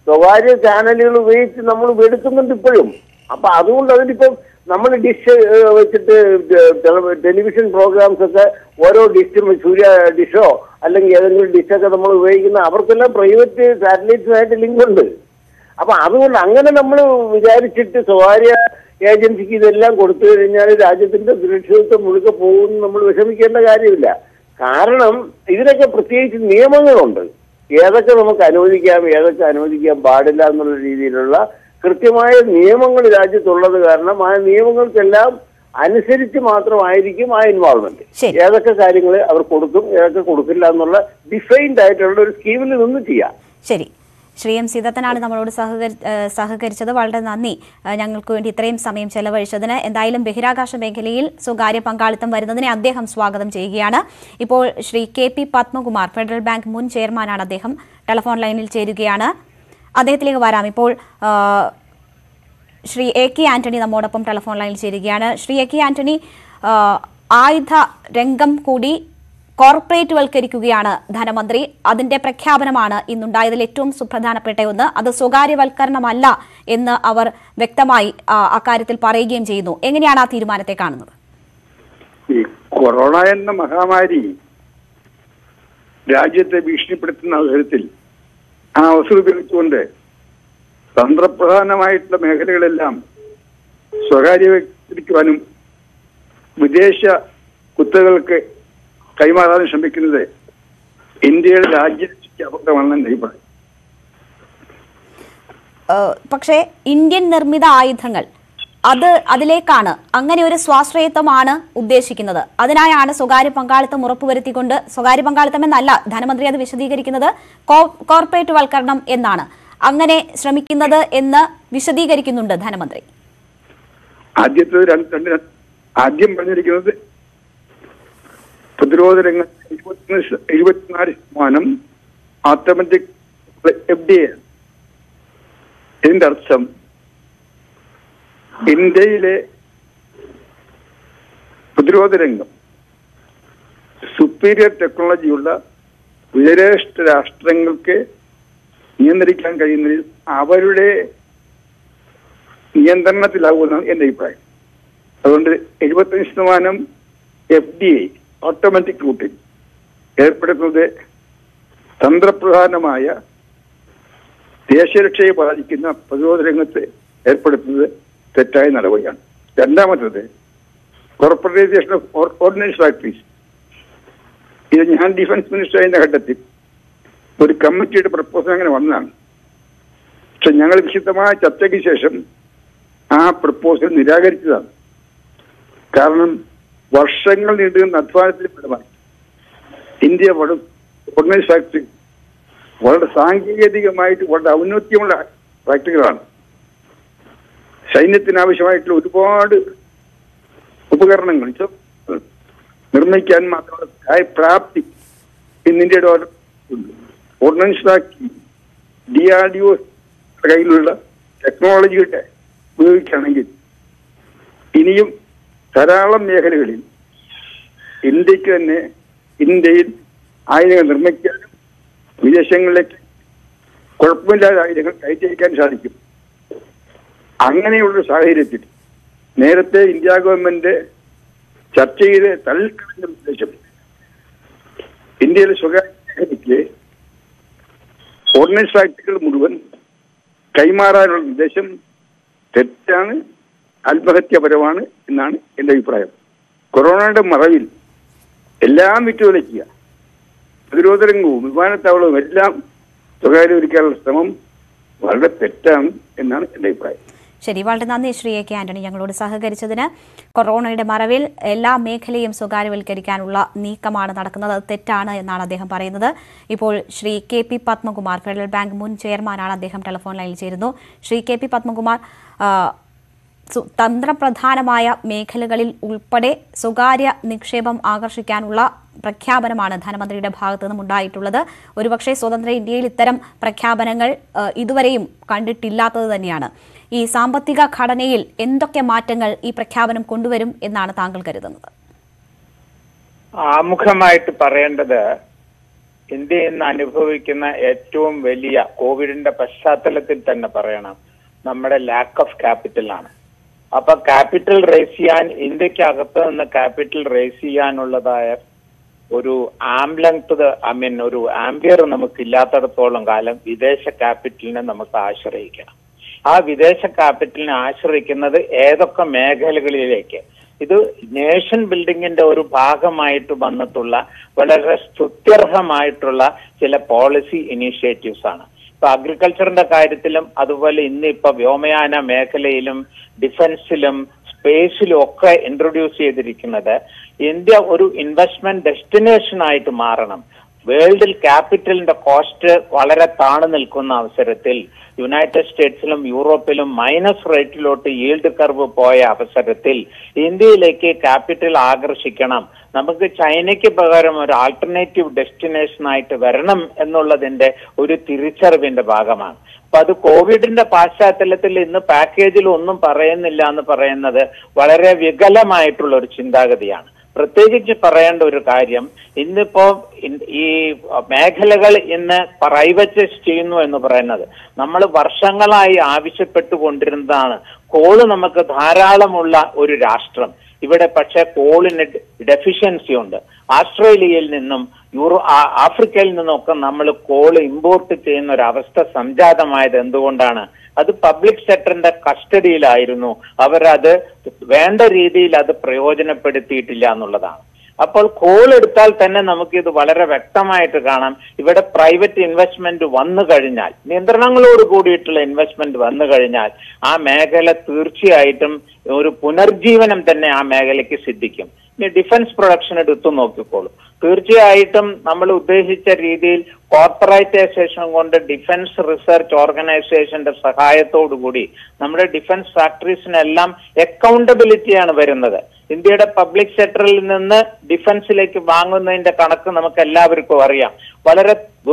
സ്വകാര്യ ചാനലുകൾ ഉപയോഗിച്ച് നമ്മൾ എടുക്കുന്നുണ്ട് ഇപ്പോഴും. അപ്പൊ അതുകൊണ്ട് അതിനിപ്പം നമ്മൾ ഡിഷ് വെച്ചിട്ട് ടെലിവിഷൻ പ്രോഗ്രാംസ് ഒക്കെ ഓരോ ഡിഷും സൂര്യ ഡിഷോ അല്ലെങ്കിൽ ഏതെങ്കിലും ഡിഷൊക്കെ നമ്മൾ ഉപയോഗിക്കുന്ന അവർക്കെല്ലാം പ്രൈവറ്റ് സാറ്റലൈറ്റ്സുമായിട്ട് ലിങ്ക് ഉണ്ട്. അപ്പൊ അതുകൊണ്ട് അങ്ങനെ നമ്മൾ വിചാരിച്ചിട്ട് സ്വകാര്യ ഏജൻസിക്ക് ഇതെല്ലാം കൊടുത്തു കഴിഞ്ഞാൽ രാജ്യത്തിന്റെ സുരക്ഷിതത്വം മുഴുക്കെ പോകുമെന്ന് നമ്മൾ വിഷമിക്കേണ്ട കാര്യമില്ല. കാരണം ഇതിനൊക്കെ പ്രത്യേകിച്ച് നിയമങ്ങളുണ്ട്. ഏതൊക്കെ നമുക്ക് അനുവദിക്കാം, ഏതൊക്കെ അനുവദിക്കാൻ പാടില്ല എന്നുള്ള രീതിയിലുള്ള കൃത്യമായ നിയമങ്ങൾ രാജ്യത്തുള്ളത് കാരണം ആ നിയമങ്ങൾക്കെല്ലാം അനുസരിച്ച് മാത്രമായിരിക്കും ആ ഇൻവോൾവ്മെന്റ്. ഏതൊക്കെ കാര്യങ്ങൾ അവർ കൊടുക്കും, ഏതൊക്കെ കൊടുക്കില്ല എന്നുള്ള ഡിഫൈൻഡ് ആയിട്ടുള്ള ഒരു സ്കീമിൽ നിന്ന് ചെയ്യാം. ശരി, ശ്രീ എം സീതത്തനാണ് നമ്മളോട് സഹകരിച്ചത്. വളരെ നന്ദി ഞങ്ങൾക്ക് വേണ്ടി ഇത്രയും സമയം ചെലവഴിച്ചതിന്. എന്തായാലും ബഹിരാകാശ മേഖലയിൽ സ്വകാര്യ പങ്കാളിത്തം വരുന്നതിനെ അദ്ദേഹം സ്വാഗതം ചെയ്യുകയാണ്. ഇപ്പോൾ Shri KP Padmakumar, federal bank മുൻ ചെയർമാനാണ്, അദ്ദേഹം ടെലിഫോൺ ലൈനിൽ ചേരുകയാണ്. അദ്ദേഹത്തിലേക്ക് വരാം. ഇപ്പോൾ ശ്രീ AK ആന്റണി നമ്മോടൊപ്പം ടെലിഫോൺ ലൈനിൽ ചേരുകയാണ്. ശ്രീ AK ആന്റണി, ആയുധ രംഗം കൂടി കോർപ്പറേറ്റ് വൽക്കരിക്കുകയാണ് ധനമന്ത്രി. അതിന്റെ പ്രഖ്യാപനമാണ് ഇന്നുണ്ടായതിൽ ഏറ്റവും സുപ്രധാനപ്പെട്ട ഒന്ന്. അത് സ്വകാര്യവൽക്കരണമല്ല എന്ന് അവർ വ്യക്തമായി അക്കാര്യത്തിൽ പറയുകയും ചെയ്യുന്നു. എങ്ങനെയാണ് ആ തീരുമാനത്തെ കാണുന്നത്? ഈ കൊറോണ എന്ന മഹാമാരി രാജ്യത്തെ ഭീഷണിപ്പെടുത്തുന്ന അവസരത്തിൽ ആ അവസരം ഉപയോഗിച്ചുകൊണ്ട് തന്ത്രപ്രധാനമായിട്ടുള്ള മേഖലകളെല്ലാം സ്വകാര്യവൽക്കരിക്കുവാനും വിദേശ കുത്തകൾക്ക് കൈമാറാനും ശ്രമിക്കുന്നത് ഇന്ത്യയുടെ രാജ്യരക്ഷയ്ക്ക് അപകടമാണെന്ന് എനിക്ക് പറയും. പക്ഷേ ഇന്ത്യൻ നിർമ്മിത ആയുധങ്ങൾ അതിലേക്കാണ്, അങ്ങനെ ഒരു സ്വാശ്രയത്വമാണ് ഉദ്ദേശിക്കുന്നത്. അതിനായാണ് സ്വകാര്യ പങ്കാളിത്തം ഉറപ്പുവരുത്തിക്കൊണ്ട്, സ്വകാര്യ പങ്കാളിത്തം എന്നല്ല ധനമന്ത്രി അത് വിശദീകരിക്കുന്നത്, കോർപ്പറേറ്റ് വൽക്കരണം എന്നാണ് അങ്ങനെ ശ്രമിക്കുന്നത് എന്ന് വിശദീകരിക്കുന്നുണ്ട് ധനമന്ത്രി. ആദ്യം പറഞ്ഞിരിക്കുന്നത് പ്രതിരോധ രംഗത്ത് 74% ഓട്ടോമാറ്റിക് FDA. ഇതിന്റെ അർത്ഥം ഇന്ത്യയിലെ പ്രതിരോധ രംഗം സുപ്പീരിയർ ടെക്നോളജിയുള്ള വിദേശ രാഷ്ട്രങ്ങൾക്ക് നിയന്ത്രിക്കാൻ കഴിയുന്നതിൽ അവരുടെ നിയന്ത്രണത്തിലാകുമെന്നാണ് എന്റെ അഭിപ്രായം. അതുകൊണ്ട് 75% FDA ഓട്ടോമാറ്റിക് റൂട്ടിൽ ഏർപ്പെടുത്തുന്നത് തന്ത്രപ്രധാനമായ ദേശീയരക്ഷയെ ബാധിക്കുന്ന പ്രതിരോധ രംഗത്ത് ഏർപ്പെടുത്തുന്നത് തെറ്റായ നടപടിയാണ്. രണ്ടാമത്തത് കോർപ്പറേറ്റൈസേഷൻ ഓഫ് ഓർഡിനൻസ് ഫാക്ടറീസ്. ഇത് ഞാൻ ഡിഫൻസ് മിനിസ്റ്റർ ആയിരുന്ന ഘട്ടത്തിൽ ഒരു കമ്മിറ്റിയുടെ പ്രപ്പോസൽ അങ്ങനെ വന്നതാണ്. പക്ഷെ ഞങ്ങൾ വിശദമായ ചർച്ചയ്ക്ക് ശേഷം ആ പ്രപ്പോസൽ നിരാകരിച്ചതാണ്. കാരണം വർഷങ്ങൾ നീണ്ടുനിന്ന അധ്വാനത്തിന് ഫലമായി ഇന്ത്യ ഓർഡിനൻസ് ഫാക്ടറി വളരെ സാങ്കേതികമായിട്ട് വളരെ ഔന്നത്യമുള്ള ഫാക്ടറികളാണ്. സൈന്യത്തിനാവശ്യമായിട്ടുള്ള ഒരുപാട് ഉപകരണങ്ങൾ നിർമ്മിക്കാൻ മാത്രമുള്ള പ്രാപ്തി ഇന്ന് ഇന്ത്യയുടെ ഓർഡിനൻസ് ഫാക്ടറി DRDO കയ്യിലുള്ള ടെക്നോളജിയുടെ ഉപയോഗിക്കുകയാണെങ്കിൽ ഇനിയും ധാരാളം മേഖലകളിൽ ഇന്ത്യക്ക് തന്നെ ഇന്ത്യയിൽ ആയുധങ്ങൾ നിർമ്മിക്കാനും വിദേശങ്ങളിലേക്ക് കുഴപ്പമില്ലാതെ ആയുധങ്ങൾ കയറ്റിയയക്കാൻ സാധിക്കും. അങ്ങനെയുള്ള സാഹചര്യത്തിൽ നേരത്തെ ഇന്ത്യ ഗവൺമെന്റ് ചർച്ച ചെയ്ത് തള്ളിക്കളഞ്ഞ ഉദ്ദേശം ഇന്ത്യയിലെ സ്വകാര്യ മേഖലയ്ക്ക് ഓർഡിനൻസ് ഫാക്ടറികൾ മുഴുവൻ കൈമാറാനുള്ള നിർദ്ദേശം തെറ്റാണ്, ആത്മഹത്യാപരമാണ് എന്നാണ് എന്റെ അഭിപ്രായം. കൊറോണയുടെ മറവിൽ എല്ലാം വിറ്റുവലയ്ക്കുക, പ്രതിരോധ രംഗവും വിമാനത്താവളവും എല്ലാം സ്വകാര്യവൽക്കരിക്കാനുള്ള ശ്രമം വളരെ തെറ്റാണ് എന്നാണ് എന്റെ അഭിപ്രായം. ശരി, വളരെ നന്ദി ശ്രീ AK ആന്റണി ഞങ്ങളോട് സഹകരിച്ചതിന്. കൊറോണയുടെ മറവിൽ എല്ലാ മേഖലയും സ്വകാര്യവൽക്കരിക്കാനുള്ള നീക്കമാണ് നടക്കുന്നത്, അത് തെറ്റാണ് എന്നാണ് അദ്ദേഹം പറയുന്നത്. ഇപ്പോൾ Shri KP Padmakumar, federal bank മുൻ ചെയർമാനാണ്, അദ്ദേഹം ടെലിഫോൺ ലൈനിൽ ചേരുന്നു. ശ്രീ KP പത്മകുമാർ, തന്ത്രപ്രധാനമായ മേഖലകളിൽ ഉൾപ്പെടെ സ്വകാര്യ നിക്ഷേപം ആകർഷിക്കാനുള്ള പ്രഖ്യാപനമാണ് ധനമന്ത്രിയുടെ ഭാഗത്തു നിന്നും ഉണ്ടായിട്ടുള്ളത്. ഒരുപക്ഷെ സ്വതന്ത്ര ഇന്ത്യയിൽ ഇത്തരം പ്രഖ്യാപനങ്ങൾ ഇതുവരെയും കണ്ടിട്ടില്ലാത്തത് തന്നെയാണ്. ഈ സാമ്പത്തിക ഘടനയിൽ എന്തൊക്കെ മാറ്റങ്ങൾ ഈ പ്രഖ്യാപനം കൊണ്ടുവരും എന്നാണ് താങ്കൾ കരുതുന്നത്? ആമുഖമായിട്ട് പറയേണ്ടത്, ഇന്ത്യ ഇന്ന് അനുഭവിക്കുന്ന ഏറ്റവും വലിയ കോവിഡിന്റെ പശ്ചാത്തലത്തിൽ തന്നെ പറയണം, നമ്മുടെ ലാക്ക് ഓഫ് ക്യാപിറ്റലാണ്. അപ്പൊ ക്യാപിറ്റൽ റേസ് ചെയ്യാൻ, ഇന്ത്യക്കകത്ത് നിന്ന് ക്യാപിറ്റൽ റേസ് ചെയ്യാനുള്ളതായ ഒരു ഒരു ആംബിയർ നമുക്ക് ഇല്ലാത്തടത്തോളം കാലം വിദേശ ക്യാപിറ്റലിനെ നമുക്ക് ആശ്രയിക്കണം. ആ വിദേശ ക്യാപിറ്റലിനെ ആശ്രയിക്കുന്നത് ഏതൊക്കെ മേഖലകളിലേക്ക്, ഇത് നേഷൻ ബിൽഡിങ്ങിന്റെ ഒരു ഭാഗമായിട്ട് വന്നിട്ടുള്ള വളരെ സ്തുത്യർഹമായിട്ടുള്ള ചില പോളിസി ഇനീഷ്യേറ്റീവ്സ് ആണ്. ഇപ്പൊ അഗ്രികൾച്ചറിന്റെ കാര്യത്തിലും അതുപോലെ ഇന്നിപ്പോ വ്യോമയാന മേഖലയിലും ഡിഫൻസിലും സ്പേസിലും ഒക്കെ ഇൻട്രൊഡ്യൂസ് ചെയ്തിരിക്കുന്നത് ഇന്ത്യ ഒരു ഇൻവെസ്റ്റ്മെന്റ് ഡെസ്റ്റിനേഷൻ ആയിട്ട് മാറണം. വേൾഡിൽ ക്യാപിറ്റലിന്റെ കോസ്റ്റ് വളരെ താണു നിൽക്കുന്ന അവസരത്തിൽ യുണൈറ്റഡ് സ്റ്റേറ്റ്സിലും യൂറോപ്പിലും മൈനസ് റേറ്റിലോട്ട് ഈൽഡ് കർവ് പോയ അവസരത്തിൽ ഇന്ത്യയിലേക്ക് ക്യാപിറ്റൽ ആകർഷിക്കണം, നമുക്ക് ചൈനയ്ക്ക് പകരം ഒരു ആൾട്ടർനേറ്റീവ് ഡെസ്റ്റിനേഷൻ ആയിട്ട് വരണം എന്നുള്ളതിന്റെ ഒരു തിരിച്ചറിവിന്റെ ഭാഗമാണ്. അപ്പൊ അത് കോവിഡിന്റെ പശ്ചാത്തലത്തിൽ ഇന്ന് പാക്കേജിൽ ഒന്നും പറയുന്നില്ല എന്ന് പറയുന്നത് വളരെ വികലമായിട്ടുള്ള ഒരു ചിന്താഗതിയാണ്. പ്രത്യേകിച്ച് പറയേണ്ട ഒരു കാര്യം, ഇന്നിപ്പോ ഈ മേഖലകൾ ഇന്ന് പ്രൈവറ്റൈസ് ചെയ്യുന്നു എന്ന് പറയുന്നത് നമ്മൾ വർഷങ്ങളായി ആവശ്യപ്പെട്ടുകൊണ്ടിരുന്നതാണ്. കോള് നമുക്ക് ധാരാളമുള്ള ഒരു രാഷ്ട്രം, ഇവിടെ പക്ഷെ കോളിന് ഡെഫിഷ്യൻസി ഉണ്ട്. ആസ്ട്രേലിയയിൽ നിന്നും ആഫ്രിക്കയിൽ നിന്നൊക്കെ നമ്മൾ കോള് ഇമ്പോർട്ട് ചെയ്യുന്ന ഒരു അവസ്ഥ സംജാതമായത് എന്തുകൊണ്ടാണ്? അത് പബ്ലിക് സെക്ടറിന്റെ കസ്റ്റഡിയിലായിരുന്നു. അവരത് വേണ്ട രീതിയിൽ അത് പ്രയോജനപ്പെടുത്തിയിട്ടില്ല എന്നുള്ളതാണ്. അപ്പോൾ കോൾ എടുത്താൽ തന്നെ നമുക്ക് ഇത് വളരെ വ്യക്തമായിട്ട് കാണാം. ഇവിടെ പ്രൈവറ്റ് ഇൻവെസ്റ്റ്മെന്റ് വന്നു കഴിഞ്ഞാൽ, നിയന്ത്രണങ്ങളോട് കൂടിയിട്ടുള്ള ഇൻവെസ്റ്റ്മെന്റ് വന്നു കഴിഞ്ഞാൽ ആ മേഖല തീർച്ചയായിട്ടും ഒരു പുനർജീവനം തന്നെ ആ മേഖലയ്ക്ക് സിദ്ധിക്കും. ഇനി ഡിഫൻസ് പ്രൊഡക്ഷൻ എടുത്തു നോക്കിക്കോളൂ. തീർച്ചയായിട്ടും നമ്മൾ ഉദ്ദേശിച്ച രീതിയിൽ കോർപ്പറേറ്റൈസേഷൻ കൊണ്ട് ഡിഫൻസ് റിസർച്ച് ഓർഗനൈസേഷന്റെ സഹായത്തോടുകൂടി നമ്മുടെ ഡിഫൻസ് ഫാക്ടറീസിനെല്ലാം അക്കൗണ്ടബിലിറ്റിയാണ് വരുന്നത്. ഇന്ത്യയുടെ പബ്ലിക് സെക്ടറിൽ നിന്ന് ഡിഫൻസിലേക്ക് വാങ്ങുന്നതിന്റെ കണക്ക് നമുക്ക് എല്ലാവർക്കും അറിയാം.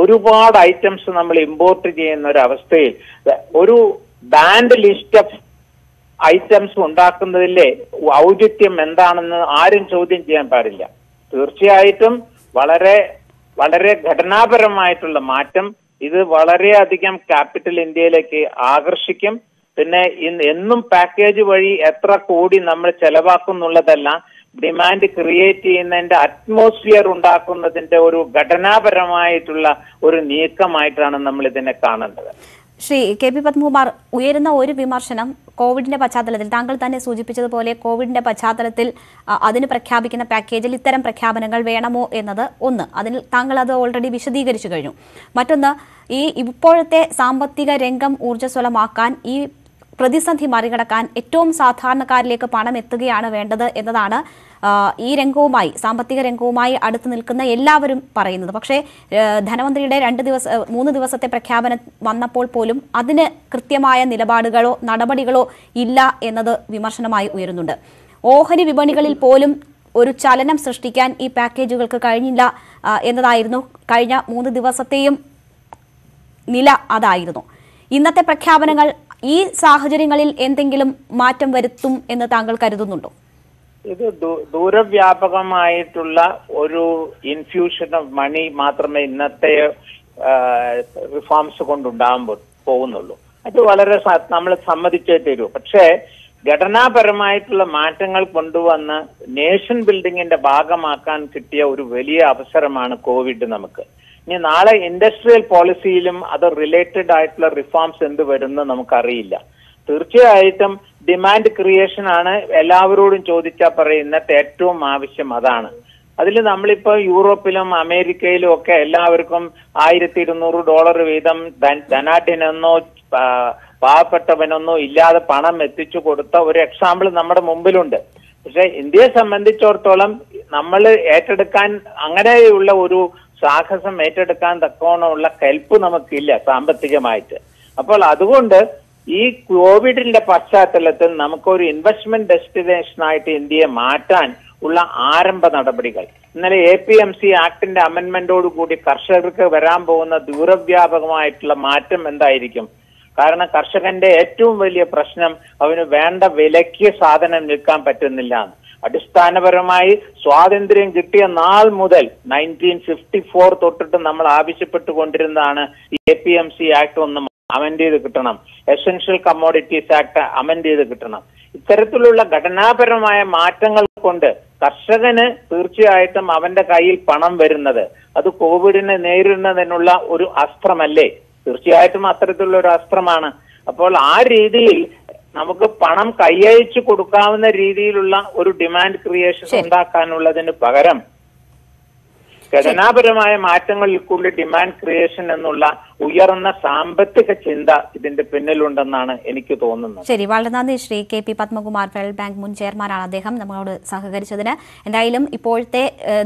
ഒരുപാട് ഐറ്റംസ് നമ്മൾ ഇമ്പോർട്ട് ചെയ്യുന്ന ഒരു അവസ്ഥയിൽ ഒരു ബാൻഡ് ലിസ്റ്റ് ഓഫ് ഐറ്റംസ് ഉണ്ടാക്കുന്നതിലെ ഔചിത്യം എന്താണെന്ന് ആരും ചോദ്യം ചെയ്യാൻ പാടില്ല. തീർച്ചയായിട്ടും വളരെ വളരെ ഘടനാപരമായിട്ടുള്ള മാറ്റം ഇത് വളരെയധികം ക്യാപിറ്റൽ ഇന്ത്യയിലേക്ക് ആകർഷിക്കും. പിന്നെ എന്നും പാക്കേജ് വഴി എത്ര കോടി നമ്മൾ ചെലവാക്കുന്നുള്ളതല്ല, ഡിമാൻഡ് ക്രിയേറ്റ് ചെയ്യുന്നതിന്റെ അറ്റ്മോസ്ഫിയർ ഉണ്ടാക്കുന്നതിന്റെ ഒരു ഘടനാപരമായിട്ടുള്ള ഒരു നീക്കമായിട്ടാണ് നമ്മൾ ഇതിനെ കാണേണ്ടത്. ശ്രീ കെ പി പത്മകുമാർ, ഉയരുന്ന ഒരു വിമർശനം കോവിഡിന്റെ പശ്ചാത്തലത്തിൽ, താങ്കൾ തന്നെ സൂചിപ്പിച്ചതുപോലെ കോവിഡിന്റെ പശ്ചാത്തലത്തിൽ അതിന് പ്രഖ്യാപിക്കുന്ന പാക്കേജിൽ ഇത്തരം പ്രഖ്യാപനങ്ങൾ വേണമോ എന്നത് ഒന്ന്, അതിൽ താങ്കൾ അത് ഓൾറെഡി വിശദീകരിച്ചു കഴിഞ്ഞു. മറ്റൊന്ന്, ഈ ഇപ്പോഴത്തെ സാമ്പത്തിക രംഗം ഊർജ്ജസ്വലമാക്കാൻ, ഈ പ്രതിസന്ധി മറികടക്കാൻ ഏറ്റവും സാധാരണക്കാരിലേക്ക് പണം എത്തുകയാണ് വേണ്ടത് എന്നതാണ് ഈ രംഗവുമായി, സാമ്പത്തിക രംഗവുമായി അടുത്ത് നിൽക്കുന്ന എല്ലാവരും പറയുന്നത്. പക്ഷേ ധനമന്ത്രിയുടെ 3 ദിവസത്തെ പ്രഖ്യാപനം വന്നപ്പോൾ പോലും അതിന് കൃത്യമായ നിലപാടുകളോ നടപടികളോ ഇല്ല എന്നത് വിമർശനമായി ഉയരുന്നുണ്ട്. ഓഹരി വിപണികളിൽ പോലും ഒരു ചലനം സൃഷ്ടിക്കാൻ ഈ പാക്കേജുകൾക്ക് കഴിഞ്ഞില്ല എന്നതായിരുന്നു കഴിഞ്ഞ 3 ദിവസത്തെയും നില. അതായിരുന്നു ഇന്നത്തെ പ്രഖ്യാപനങ്ങൾ ഈ സാഹചര്യങ്ങളിൽ എന്തെങ്കിലും മാറ്റം വരുത്തും എന്ന് താങ്കൾ കരുതുന്നുണ്ടോ? ഇത് ദൂരവ്യാപകമായിട്ടുള്ള ഒരു ഇൻഫ്യൂഷൻ ഓഫ് മണി മാത്രമേ ഇന്നത്തെ റിഫോംസ് കൊണ്ടുണ്ടാകാൻ പോകുന്നുള്ളൂ. അത് വളരെ നമ്മൾ സമ്മതിച്ചേ തരൂ. പക്ഷേ ഘടനാപരമായിട്ടുള്ള മാറ്റങ്ങൾ കൊണ്ടുവന്ന് നേഷൻ ബിൽഡിങ്ങിന്റെ ഭാഗമാക്കാൻ കിട്ടിയ ഒരു വലിയ അവസരമാണ് കോവിഡ് നമുക്ക്. ഇനി നാളെ ഇൻഡസ്ട്രിയൽ പോളിസിയിലും അത് റിലേറ്റഡ് ആയിട്ടുള്ള റിഫോംസ് എന്ത് വരുമെന്ന് നമുക്കറിയില്ല. തീർച്ചയായിട്ടും ഡിമാൻഡ് ക്രിയേഷൻ ആണ് എല്ലാവരോടും ചോദിച്ചാൽ പറയുന്നത് ഏറ്റവും ആവശ്യം അതാണ്. അതിൽ നമ്മളിപ്പോ യൂറോപ്പിലും അമേരിക്കയിലും ഒക്കെ എല്ലാവർക്കും $1200 വീതം ധനാഢ്യനെന്നോ പാവപ്പെട്ടവനൊന്നോ ഇല്ലാതെ പണം എത്തിച്ചു കൊടുത്ത ഒരു എക്സാമ്പിൾ നമ്മുടെ മുമ്പിലുണ്ട്. പക്ഷെ ഇന്ത്യയെ സംബന്ധിച്ചിടത്തോളം നമ്മൾ ഏറ്റെടുക്കാൻ, അങ്ങനെയുള്ള ഒരു സാഹസം ഏറ്റെടുക്കാൻ തക്കവണ്ണമുള്ള കെൽപ്പ് നമുക്കില്ല സാമ്പത്തികമായിട്ട്. അപ്പോൾ അതുകൊണ്ട് ഈ കോവിഡിന്റെ പശ്ചാത്തലത്തിൽ നമുക്കൊരു ഇൻവെസ്റ്റ്മെന്റ് ഡെസ്റ്റിനേഷനായിട്ട് ഇന്ത്യയെ മാറ്റാൻ ഉള്ള ആരംഭ നടപടികൾ, ഇന്നലെ APMC ആക്ടിന്റെ അമെന്റ്മെന്റോടുകൂടി കർഷകർക്ക് വരാൻ പോകുന്ന ദൂരവ്യാപകമായിട്ടുള്ള മാറ്റം എന്തായിരിക്കും? കാരണം കർഷകന്റെ ഏറ്റവും വലിയ പ്രശ്നം അവന് വേണ്ട വിലയ്ക്ക് സാധനം വിൽക്കാൻ പറ്റുന്നില്ല. അടിസ്ഥാനപരമായി സ്വാതന്ത്ര്യം കിട്ടിയ നാൾ മുതൽ 1954 തൊട്ടിട്ട് നമ്മൾ ആവശ്യപ്പെട്ടുകൊണ്ടിരുന്നതാണ് ഈ APMC ആക്ട് ഒന്ന് അമെന്റ് ചെയ്ത് കിട്ടണം, എസെൻഷ്യൽ കമ്മോഡിറ്റീസ് ആക്ട് അമെന്റ് ചെയ്ത് കിട്ടണം. ഇത്തരത്തിലുള്ള ഘടനാപരമായ മാറ്റങ്ങൾ കൊണ്ട് കർഷകന് തീർച്ചയായിട്ടും അവന്റെ കയ്യിൽ പണം വരുന്നത് അത് കോവിഡിനെ നേരിടുന്നതിനുള്ള ഒരു അസ്ത്രമല്ലേ? തീർച്ചയായിട്ടും അത്തരത്തിലുള്ള ഒരു അസ്ത്രമാണ്. അപ്പോൾ ആ രീതിയിൽ നമുക്ക് പണം കൈയച്ചു കൊടുക്കാവുന്ന രീതിയിലുള്ള ഒരു ഡിമാൻഡ് ക്രിയേഷൻ ഉണ്ടാക്കാനുള്ളതിന് പകരം ഘടനാപരമായ മാറ്റങ്ങളിൽ കൂടി ഡിമാൻഡ് ക്രിയേഷൻ എന്നുള്ള ഉയർന്ന സാമ്പത്തിക ചിന്ത ഇതിന്റെ പിന്നിലുണ്ടെന്നാണ് എനിക്ക് തോന്നുന്നത്. ശരി, വളരെ നന്ദി Shri KP Padmakumar. Federal bank മുൻ ചെയർമാനാണ് അദ്ദേഹം, നമ്മളോട് സഹകരിച്ചതിന്. എന്തായാലും ഇപ്പോഴത്തെ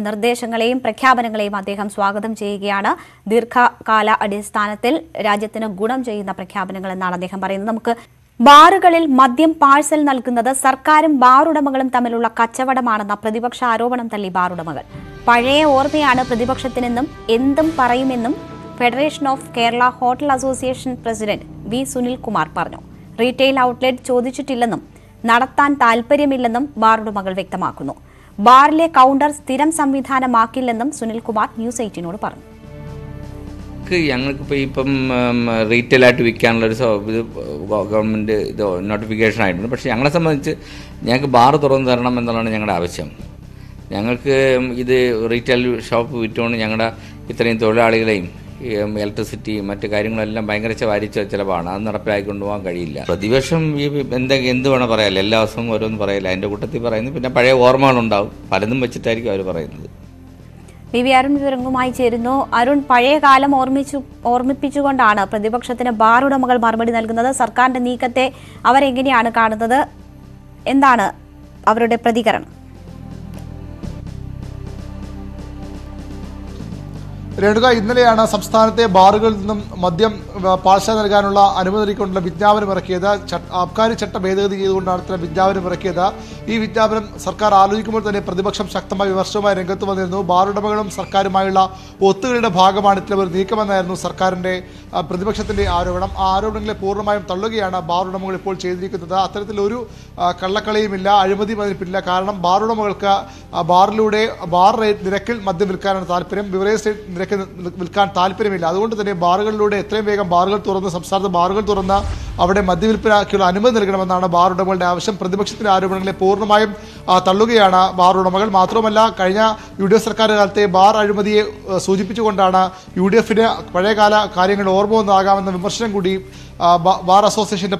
നിർദ്ദേശങ്ങളെയും പ്രഖ്യാപനങ്ങളെയും അദ്ദേഹം സ്വാഗതം ചെയ്യുകയാണ്. ദീർഘകാല അടിസ്ഥാനത്തിൽ രാജ്യത്തിന് ഗുണം ചെയ്യുന്ന പ്രഖ്യാപനങ്ങൾ എന്നാണ് അദ്ദേഹം പറയുന്നത്. നമുക്ക് ബാറുകളിൽ മദ്യം പാഴ്സൽ നൽകുന്നത് സർക്കാരും ബാറുടമകളും തമ്മിലുള്ള കച്ചവടമാണെന്ന പ്രതിപക്ഷ ആരോപണം തള്ളി ബാറുടമകൾ. പഴയ ഓർമ്മയാണ് പ്രതിപക്ഷത്തിനെന്നും എന്തും പറയുമെന്നും federation of Kerala hotel association president V Sunilkumar പറഞ്ഞു. റീറ്റെയിൽ ഔട്ട്ലെറ്റ് ചോദിച്ചിട്ടില്ലെന്നും നടത്താൻ താൽപര്യമില്ലെന്നും ബാറുടമകൾ വ്യക്തമാക്കുന്നു. ബാറിലെ കൗണ്ടർ സ്ഥിരം സംവിധാനമാക്കില്ലെന്നും സുനിൽകുമാർ ന്യൂസ് 18നോട് പറഞ്ഞു. ഞങ്ങൾക്കിപ്പോൾ ഇപ്പം റീറ്റെയിലായിട്ട് വിൽക്കാനുള്ളൊരു ഇത് ഗവൺമെൻറ് ഇത് നോട്ടിഫിക്കേഷൻ ആയിട്ടുണ്ട്. പക്ഷേ ഞങ്ങളെ സംബന്ധിച്ച് ഞങ്ങൾക്ക് ബാർ തുറന്നു തരണം എന്നുള്ളതാണ് ഞങ്ങളുടെ ആവശ്യം. ഞങ്ങൾക്ക് ഇത് റീറ്റെയിൽ ഷോപ്പ് വിറ്റുകൊണ്ട് ഞങ്ങളുടെ ഇത്രയും തൊഴിലാളികളെയും ഇലക്ട്രിസിറ്റി മറ്റു കാര്യങ്ങളെല്ലാം ഭയങ്കര വാരിച്ച ചിലവാണ്. അത് നടപ്പിലാക്കി കൊണ്ടുപോകാൻ കഴിയില്ല. പ്രതിപക്ഷം ഈ എന്ത് വേണം പറയാമല്ലോ, എല്ലാ ദിവസവും ഓരോന്നും പറയില്ല. അതിൻ്റെ കൂട്ടത്തിൽ പറയുന്നത് പിന്നെ പഴയ ഓർമ്മകളുണ്ടാവും, പലതും വെച്ചിട്ടായിരിക്കും അവർ പറയുന്നത്. വി അരുൺ വിവരങ്ങളുമായി ചേരുന്നു. അരുൺ, പഴയ കാലം ഓർമ്മിപ്പിച്ചുകൊണ്ടാണ് പ്രതിപക്ഷത്തിന് ബാർ ഉടമകൾ മറുപടി നൽകുന്നത്. സർക്കാരിന്റെ നീക്കത്തെ അവരെങ്ങനെയാണ് കാണുന്നത്? എന്താണ് അവരുടെ പ്രതികരണം? രേണുക, ഇന്നലെയാണ് സംസ്ഥാനത്തെ ബാറുകളിൽ നിന്നും മദ്യം പാഴ്സൽ നൽകാനുള്ള അനുമതി നൽകിക്കൊണ്ടുള്ള വിജ്ഞാപനം ഇറക്കിയത്. ആബ്കാരി ചട്ട ഭേദഗതി ചെയ്തുകൊണ്ടാണ് ഇത്തരം വിജ്ഞാപനം ഇറക്കിയത്. ഈ വിജ്ഞാപനം സർക്കാർ ആലോചിക്കുമ്പോൾ തന്നെ പ്രതിപക്ഷം ശക്തമായ വിമർശനവുമായി രംഗത്ത് വന്നിരുന്നു. ബാറുടമകളും സർക്കാരുമായുള്ള ഒത്തുകളിയുടെ ഭാഗമാണ് ഇത്തരം ഒരു നീക്കമെന്നായിരുന്നു സർക്കാരിൻ്റെ പ്രതിപക്ഷത്തിൻ്റെ ആരോപണം. ആ ആരോപണങ്ങളെ പൂർണ്ണമായും തള്ളുകയാണ് ബാറുടമകൾ ഇപ്പോൾ ചെയ്തിരിക്കുന്നത്. അത്തരത്തിലൊരു കള്ളക്കളിയുമില്ല, അഴിമതി പതിപ്പില്ല. കാരണം ബാറുടമകൾക്ക് ബാറിലൂടെ ബാർ നിരക്കിൽ മദ്യം വിൽക്കാനാണ് താല്പര്യം, ബിവറേജ് നിരക്ക് വിൽക്കാൻ താല്പര്യമില്ല. അതുകൊണ്ട് തന്നെ ബാറുകളിലൂടെ എത്രയും വേഗം ബാറുകൾ തുറന്ന് സംസ്ഥാനത്ത് ബാറുകൾ തുറന്ന് അവിടെ മദ്യവിൽപ്പനയ്ക്കുള്ള അനുമതി നൽകണമെന്നാണ് ബാർ ഉടമകളുടെ ആവശ്യം. പ്രതിപക്ഷത്തിന്റെ ആരോപണങ്ങളെ പൂർണ്ണമായും തള്ളുകയാണ് ബാർ ഉടമകൾ. മാത്രമല്ല, കഴിഞ്ഞ UDF സർക്കാർ കാലത്തെ ബാർ അഴിമതിയെ സൂചിപ്പിച്ചുകൊണ്ടാണ് UDFന് പഴയകാല കാര്യങ്ങൾ ഓർമ്മ വന്നാകാമെന്ന വിമർശനം കൂടി ബാർ അസോസിയേഷന്റെ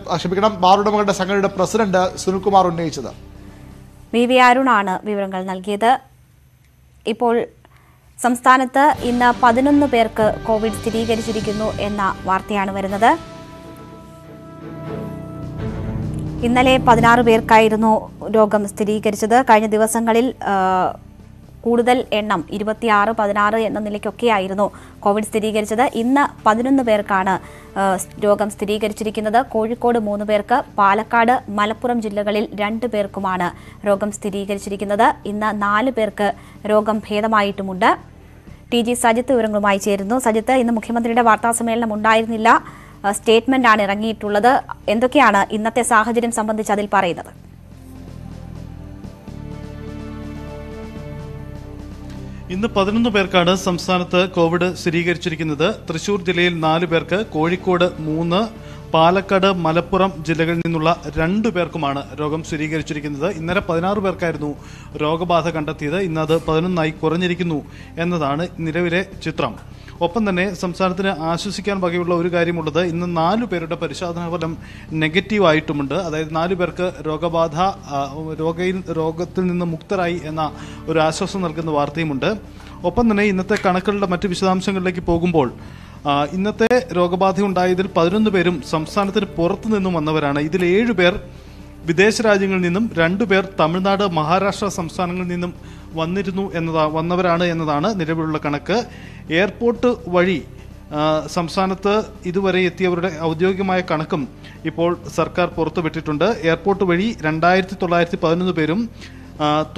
ബാർ ഉടമകളുടെ സംഘടനയുടെ പ്രസിഡന്റ് സുനിൽകുമാർ ഉന്നയിച്ചത്. വി അരുണാണ് വിവരങ്ങൾ നൽകിയത്. ഇപ്പോൾ സംസ്ഥാനത്ത് ഇന്ന് 11 പേർക്ക് കോവിഡ് സ്ഥിരീകരിച്ചിരിക്കുന്നു എന്ന വാർത്തയാണ് വരുന്നത്. ഇന്നലെ 16 പേർക്കായിരുന്നു രോഗം സ്ഥിരീകരിച്ചത്. കഴിഞ്ഞ ദിവസങ്ങളിൽ കൂടുതൽ എണ്ണം 26, 16 എന്ന നിലയ്ക്കൊക്കെയായിരുന്നു കോവിഡ് സ്ഥിരീകരിച്ചത്. ഇന്ന് 11 പേർക്കാണ് രോഗം സ്ഥിരീകരിച്ചിരിക്കുന്നത്. കോഴിക്കോട് 3 പേർക്ക്, പാലക്കാട്, മലപ്പുറം ജില്ലകളിൽ 2 പേർക്കുമാണ് രോഗം സ്ഥിരീകരിച്ചിരിക്കുന്നത്. ഇന്ന് 4 പേർക്ക് രോഗം ഭേദമായിട്ടുമുണ്ട്. TG സജിത്ത് വിവരങ്ങളുമായി ചേരുന്നു. സജിത്ത്, ഇന്ന് മുഖ്യമന്ത്രിയുടെ വാർത്താസമ്മേളനം ഉണ്ടായിരുന്നില്ല, സ്റ്റേറ്റ്മെന്റ് ആണ് ഇറങ്ങിയിട്ടുള്ളത്. എന്തൊക്കെയാണ് ഇന്നത്തെ സാഹചര്യം സംബന്ധിച്ച് അതിൽ പറയുന്നത്? ഇന്ന് 11 പേർക്കാണ് സംസ്ഥാനത്ത് കോവിഡ് സ്ഥിരീകരിച്ചിരിക്കുന്നത്. തൃശൂർ ജില്ലയിൽ 4 പേർക്ക്, കോഴിക്കോട് 3, പാലക്കാട്, മലപ്പുറം ജില്ലകളിൽ നിന്നുള്ള 2 പേർക്കുമാണ് രോഗം സ്ഥിരീകരിച്ചിരിക്കുന്നത്. ഇന്നലെ 16 പേർക്കായിരുന്നു രോഗബാധ കണ്ടെത്തിയത്. ഇന്നത് 11ആയി കുറഞ്ഞിരിക്കുന്നു എന്നതാണ് നിലവിലെ ചിത്രം. ഒപ്പം തന്നെ സംസ്ഥാനത്തിന് ആശ്വസിക്കാൻ വകയുള്ള ഒരു കാര്യമുള്ളത്, ഇന്ന് 4 പേരുടെ പരിശോധനാ ഫലം നെഗറ്റീവ് ആയിട്ടുമുണ്ട്. അതായത് 4 പേർക്ക് രോഗത്തിൽ നിന്ന് മുക്തരായി എന്ന ഒരു ആശ്വാസം നൽകുന്ന വാർത്തയുമുണ്ട്. ഒപ്പം തന്നെ ഇന്നത്തെ കണക്കുകളുടെ മറ്റ് വിശദാംശങ്ങളിലേക്ക് പോകുമ്പോൾ, ഇന്നത്തെ രോഗബാധയുണ്ടായതിൽ 11 പേരും സംസ്ഥാനത്തിന് പുറത്തു നിന്നും വന്നവരാണ്. ഇതിൽ 7 പേർ വിദേശ രാജ്യങ്ങളിൽ നിന്നും, 2 പേർ തമിഴ്നാട്, മഹാരാഷ്ട്ര സംസ്ഥാനങ്ങളിൽ നിന്നും വന്നവരാണ് എന്നതാണ് നിലവിലുള്ള കണക്ക്. എയർപോർട്ട് വഴി സംസ്ഥാനത്ത് ഇതുവരെ എത്തിയവരുടെ ഔദ്യോഗികമായ കണക്കും ഇപ്പോൾ സർക്കാർ പുറത്തുവിട്ടിട്ടുണ്ട്. എയർപോർട്ട് വഴി 2911 പേരും,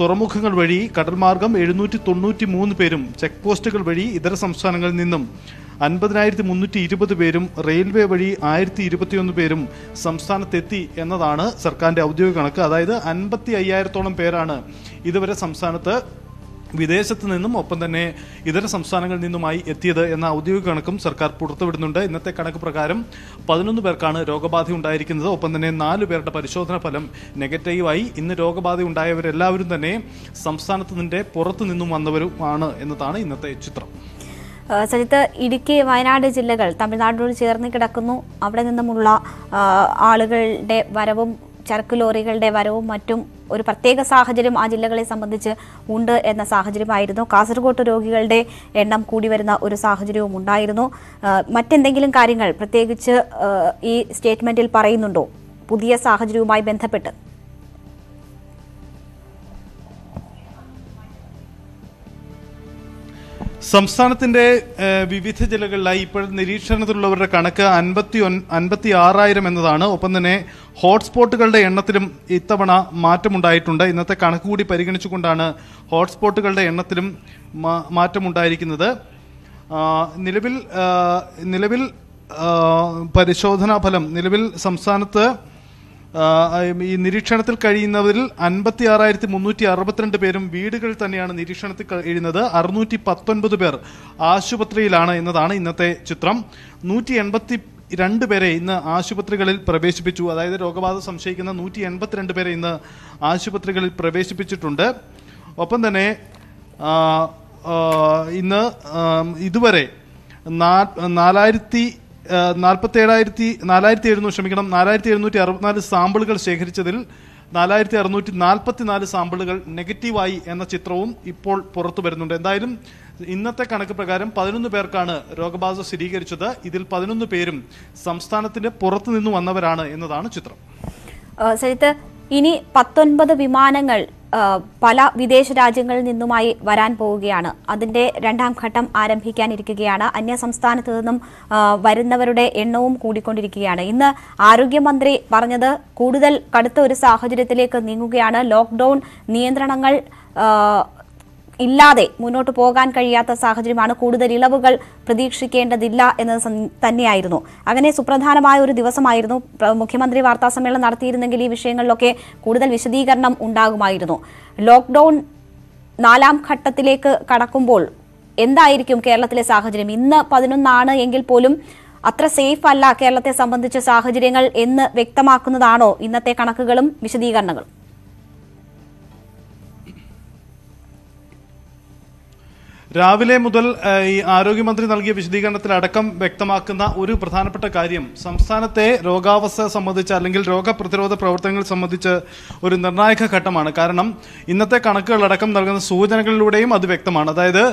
തുറമുഖങ്ങൾ വഴി കടൽമാർഗം 793 പേരും, ചെക്ക് പോസ്റ്റുകൾ വഴി ഇതര സംസ്ഥാനങ്ങളിൽ നിന്നും 50,320 പേരും, റെയിൽവേ വഴി 1021 പേരും സംസ്ഥാനത്തെത്തി എന്നതാണ് സർക്കാരിൻ്റെ ഔദ്യോഗിക കണക്ക്. അതായത് 55,000-ഓളം പേരാണ് ഇതുവരെ സംസ്ഥാനത്ത് വിദേശത്ത് നിന്നും ഒപ്പം തന്നെ ഇതര സംസ്ഥാനങ്ങളിൽ നിന്നുമായി എത്തിയത് എന്ന ഔദ്യോഗിക കണക്കും സർക്കാർ പുറത്തുവിടുന്നുണ്ട്. ഇന്നത്തെ കണക്ക് പ്രകാരം 11 പേർക്കാണ് രോഗബാധ ഉണ്ടായിരിക്കുന്നത്. ഒപ്പം തന്നെ 4 പേരുടെ പരിശോധനാ ഫലം നെഗറ്റീവായി. ഇന്ന് രോഗബാധ ഉണ്ടായവരെല്ലാവരും തന്നെ സംസ്ഥാനത്ത് നിന്റെ പുറത്തു നിന്നും വന്നവരുമാണ് എന്നതാണ് ഇന്നത്തെ ചിത്രം. സജിത്ത്, ഇടുക്കി, വയനാട് ജില്ലകൾ തമിഴ്നാടിനോട് ചേർന്ന് കിടക്കുന്നു. അവിടെ നിന്നുമുള്ള ആളുകളുടെ വരവും ചരക്ക് ലോറികളുടെ വരവും മറ്റും ഒരു പ്രത്യേക സാഹചര്യം ആ ജില്ലകളെ സംബന്ധിച്ച് ഉണ്ട് എന്ന സാഹചര്യമായിരുന്നു. കാസർഗോഡ് രോഗികളുടെ എണ്ണം കൂടി വരുന്ന ഒരു സാഹചര്യവും ഉണ്ടായിരുന്നു. മറ്റെന്തെങ്കിലും കാര്യങ്ങൾ പ്രത്യേകിച്ച് ഈ സ്റ്റേറ്റ്മെന്റിൽ പറയുന്നുണ്ടോ പുതിയ സാഹചര്യവുമായി ബന്ധപ്പെട്ട്? സംസ്ഥാനത്തിന്റെ വിവിധ ജില്ലകളിലായി ഇപ്പോൾ നിരീക്ഷണത്തിലുള്ളവരുടെ കണക്ക് 56,000 എന്നതാണ്. ഒപ്പം തന്നെ ഹോട്ട്സ്പോട്ടുകളുടെ എണ്ണത്തിലും ഇത്തവണ മാറ്റമുണ്ടായിട്ടുണ്ട്. ഇന്നത്തെ കണക്ക് കൂടി പരിഗണിച്ചുകൊണ്ടാണ് ഹോട്ട്സ്പോട്ടുകളുടെ എണ്ണത്തിലും മാറ്റമുണ്ടായിരിക്കുന്നത്. നിലവിൽ പരിശോധനാ ഫലം നിലവിൽ സംസ്ഥാനത്ത് ഈ നിരീക്ഷണത്തിൽ കഴിയുന്നവരിൽ 56,362 പേരും വീടുകളിൽ തന്നെയാണ് നിരീക്ഷണത്തിൽ കഴിയുന്നത്. 619 പേർ ആശുപത്രിയിലാണ് എന്നതാണ് ഇന്നത്തെ ചിത്രം. 182 പേരെ ഇന്ന് ആശുപത്രികളിൽ പ്രവേശിപ്പിച്ചു. അതായത് രോഗബാധ സംശയിക്കുന്ന 182 പേരെ ഇന്ന് ആശുപത്രികളിൽ പ്രവേശിപ്പിച്ചിട്ടുണ്ട്. ഒപ്പം തന്നെ ഇന്ന് ഇതുവരെ 4,764 സാമ്പിളുകൾ ശേഖരിച്ചതിൽ 4,644 സാമ്പിളുകൾ നെഗറ്റീവായി എന്ന ചിത്രവും ഇപ്പോൾ പുറത്തു വരുന്നുണ്ട്. എന്തായാലും ഇന്നത്തെ കണക്ക് പ്രകാരം 11 പേർക്കാണ് രോഗബാധ സ്ഥിരീകരിച്ചത്. ഇതിൽ 11 പേരും സംസ്ഥാനത്തിന്റെ പുറത്തു നിന്ന് വന്നവരാണ് എന്നതാണ് ചിത്രം. സരിത്ത്, ഇനി 19 വിമാനങ്ങൾ പല വിദേശ രാജ്യങ്ങളിൽ നിന്നുമായി വരാൻ പോവുകയാണ്. അതിന്റെ രണ്ടാം ഘട്ടം ആരംഭിക്കാനിരിക്കുകയാണ്. അന്യ സംസ്ഥാനത്തു നിന്നും വരുന്നവരുടെ എണ്ണവും കൂടിക്കൊണ്ടിരിക്കുകയാണ്. ഇന്ന് ആരോഗ്യമന്ത്രി പറഞ്ഞത് കൂടുതൽ കടുത്ത ഒരു സാഹചര്യത്തിലേക്ക് നീങ്ങുകയാണ്. ലോക്ക്ഡൌൺ നിയന്ത്രണങ്ങൾ ഇല്ലാതെ മുന്നോട്ട് പോകാൻ കഴിയാത്ത സാഹചര്യമാണ്. കൂടുതൽ ഇളവുകൾ പ്രതീക്ഷിക്കേണ്ടതില്ല എന്നത് തന്നെയായിരുന്നു. അങ്ങനെ സുപ്രധാനമായ ഒരു ദിവസമായിരുന്നു. മുഖ്യമന്ത്രി വാർത്താ സമ്മേളനം നടത്തിയിരുന്നെങ്കിൽ ഈ വിഷയങ്ങളിലൊക്കെ കൂടുതൽ വിശദീകരണം ഉണ്ടാകുമായിരുന്നു. ലോക്ക്ഡൌൺ 4ാം ഘട്ടത്തിലേക്ക് കടക്കുമ്പോൾ എന്തായിരിക്കും കേരളത്തിലെ സാഹചര്യം? ഇന്ന് 11 എങ്കിൽ പോലും അത്ര സേഫ് അല്ല കേരളത്തെ സംബന്ധിച്ച സാഹചര്യങ്ങൾ എന്ന് വ്യക്തമാക്കുന്നതാണോ ഇന്നത്തെ കണക്കുകളും വിശദീകരണങ്ങളും? രാവിലെ മുതൽ ഈ ആരോഗ്യമന്ത്രി നൽകിയ വിശദീകരണത്തിലടക്കം വ്യക്തമാക്കുന്ന ഒരു പ്രധാനപ്പെട്ട കാര്യം സംസ്ഥാനത്തെ രോഗാവസ്ഥ സംബന്ധിച്ച് അല്ലെങ്കിൽ രോഗപ്രതിരോധ പ്രവർത്തനങ്ങൾ സംബന്ധിച്ച് ഒരു നിർണായക ഘട്ടമാണ്. കാരണം ഇന്നത്തെ കണക്കുകളടക്കം നൽകുന്ന സൂചനകളിലൂടെയും അത് വ്യക്തമാണ്. അതായത്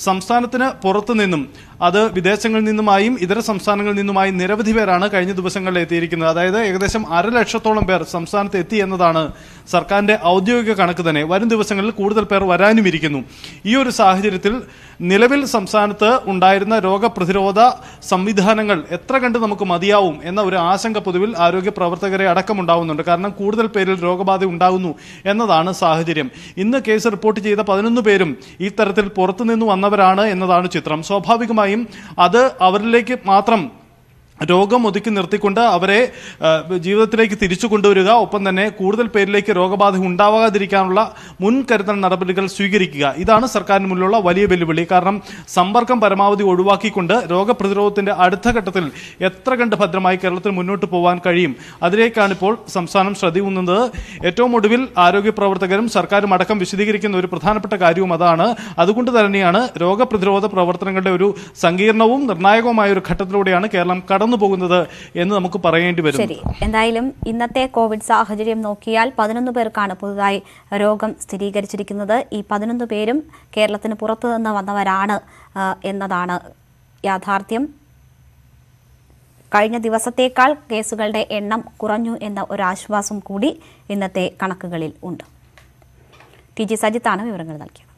സംസ്ഥാനത്തിന് പുറത്തു നിന്നും, അത് വിദേശങ്ങളിൽ നിന്നുമായും ഇതര സംസ്ഥാനങ്ങളിൽ നിന്നുമായും നിരവധി പേരാണ് കഴിഞ്ഞ ദിവസങ്ങളിൽ എത്തിയിരിക്കുന്നത്. അതായത് ഏകദേശം 1,00,000-ഓളം പേർ സംസ്ഥാനത്ത് എത്തി എന്നതാണ് സർക്കാരിന്റെ ഔദ്യോഗിക കണക്ക് തന്നെ. വരും ദിവസങ്ങളിൽ കൂടുതൽ പേർ വരാനുമിരിക്കുന്നു. ഈ ഒരു സാഹചര്യത്തിൽ നിലവിൽ സംസ്ഥാനത്ത് ഉണ്ടായിരുന്ന രോഗപ്രതിരോധ സംവിധാനങ്ങൾ എത്ര കണ്ട് നമുക്ക് മതിയാവും എന്ന ഒരു ആശങ്ക പൊതുവിൽ ആരോഗ്യ പ്രവർത്തകരെ അടക്കമുണ്ടാവുന്നുണ്ട്. കാരണം കൂടുതൽ പേരിൽ രോഗബാധ ഉണ്ടാകുന്നു എന്നതാണ് സാഹചര്യം. ഇന്ന് കേസ് റിപ്പോർട്ട് ചെയ്ത 11 പേരും ഈ തരത്തിൽ പുറത്തുനിന്ന് വന്നവരാണ് എന്നതാണ് ചിത്രം. സ്വാഭാവികമായും അത് അവരിലേക്ക് മാത്രം രോഗം ഒതുക്കി നിർത്തിക്കൊണ്ട് അവരെ ജീവിതത്തിലേക്ക് തിരിച്ചു കൊണ്ടുവരിക, ഒപ്പം തന്നെ കൂടുതൽ പേരിലേക്ക് രോഗബാധ ഉണ്ടാവാതിരിക്കാനുള്ള മുൻകരുതൽ നടപടികൾ സ്വീകരിക്കുക. ഇതാണ് സർക്കാരിന് മുന്നിലുള്ള വലിയ വെല്ലുവിളി. കാരണം സമ്പർക്കം പരമാവധി ഒഴിവാക്കിക്കൊണ്ട് രോഗപ്രതിരോധത്തിന്റെ അടുത്ത ഘട്ടത്തിൽ എത്ര കണ്ട് ഭദ്രമായി കേരളത്തിൽ മുന്നോട്ട് പോകാൻ കഴിയും, അതിലേക്കാണ് ഇപ്പോൾ സംസ്ഥാനം ശ്രദ്ധയൂന്നുന്നത്. ഏറ്റവും ഒടുവിൽ ആരോഗ്യ പ്രവർത്തകരും സർക്കാരും അടക്കം വിശദീകരിക്കുന്ന ഒരു പ്രധാനപ്പെട്ട കാര്യവും അതാണ്. അതുകൊണ്ട് തന്നെയാണ് രോഗപ്രതിരോധ പ്രവർത്തനങ്ങളുടെ ഒരു സങ്കീർണവും നിർണായകവുമായ ഒരു ഘട്ടത്തിലൂടെയാണ് കേരളം പോകുന്നത് എന്ന് നമുക്ക് പറയേണ്ടി വരും. ശരി, എന്തായാലും ഇന്നത്തെ കോവിഡ് സാഹചര്യം നോക്കിയാൽ 11 പേർക്കാണ് പുതുതായി രോഗം സ്ഥിരീകരിച്ചിരിക്കുന്നത്. ഈ 11 പേരും കേരളത്തിന് പുറത്തുനിന്ന് വന്നവരാണ് എന്നതാണ് യാഥാർത്ഥ്യം. കഴിഞ്ഞ ദിവസത്തേക്കാൾ കേസുകളുടെ എണ്ണം കുറഞ്ഞു എന്ന ഒരു ആശ്വാസം കൂടി ഇന്നത്തെ കണക്കുകളിൽ ഉണ്ട്. ടി ജി സജിത്താണ് വിവരങ്ങൾ നൽകിയത്.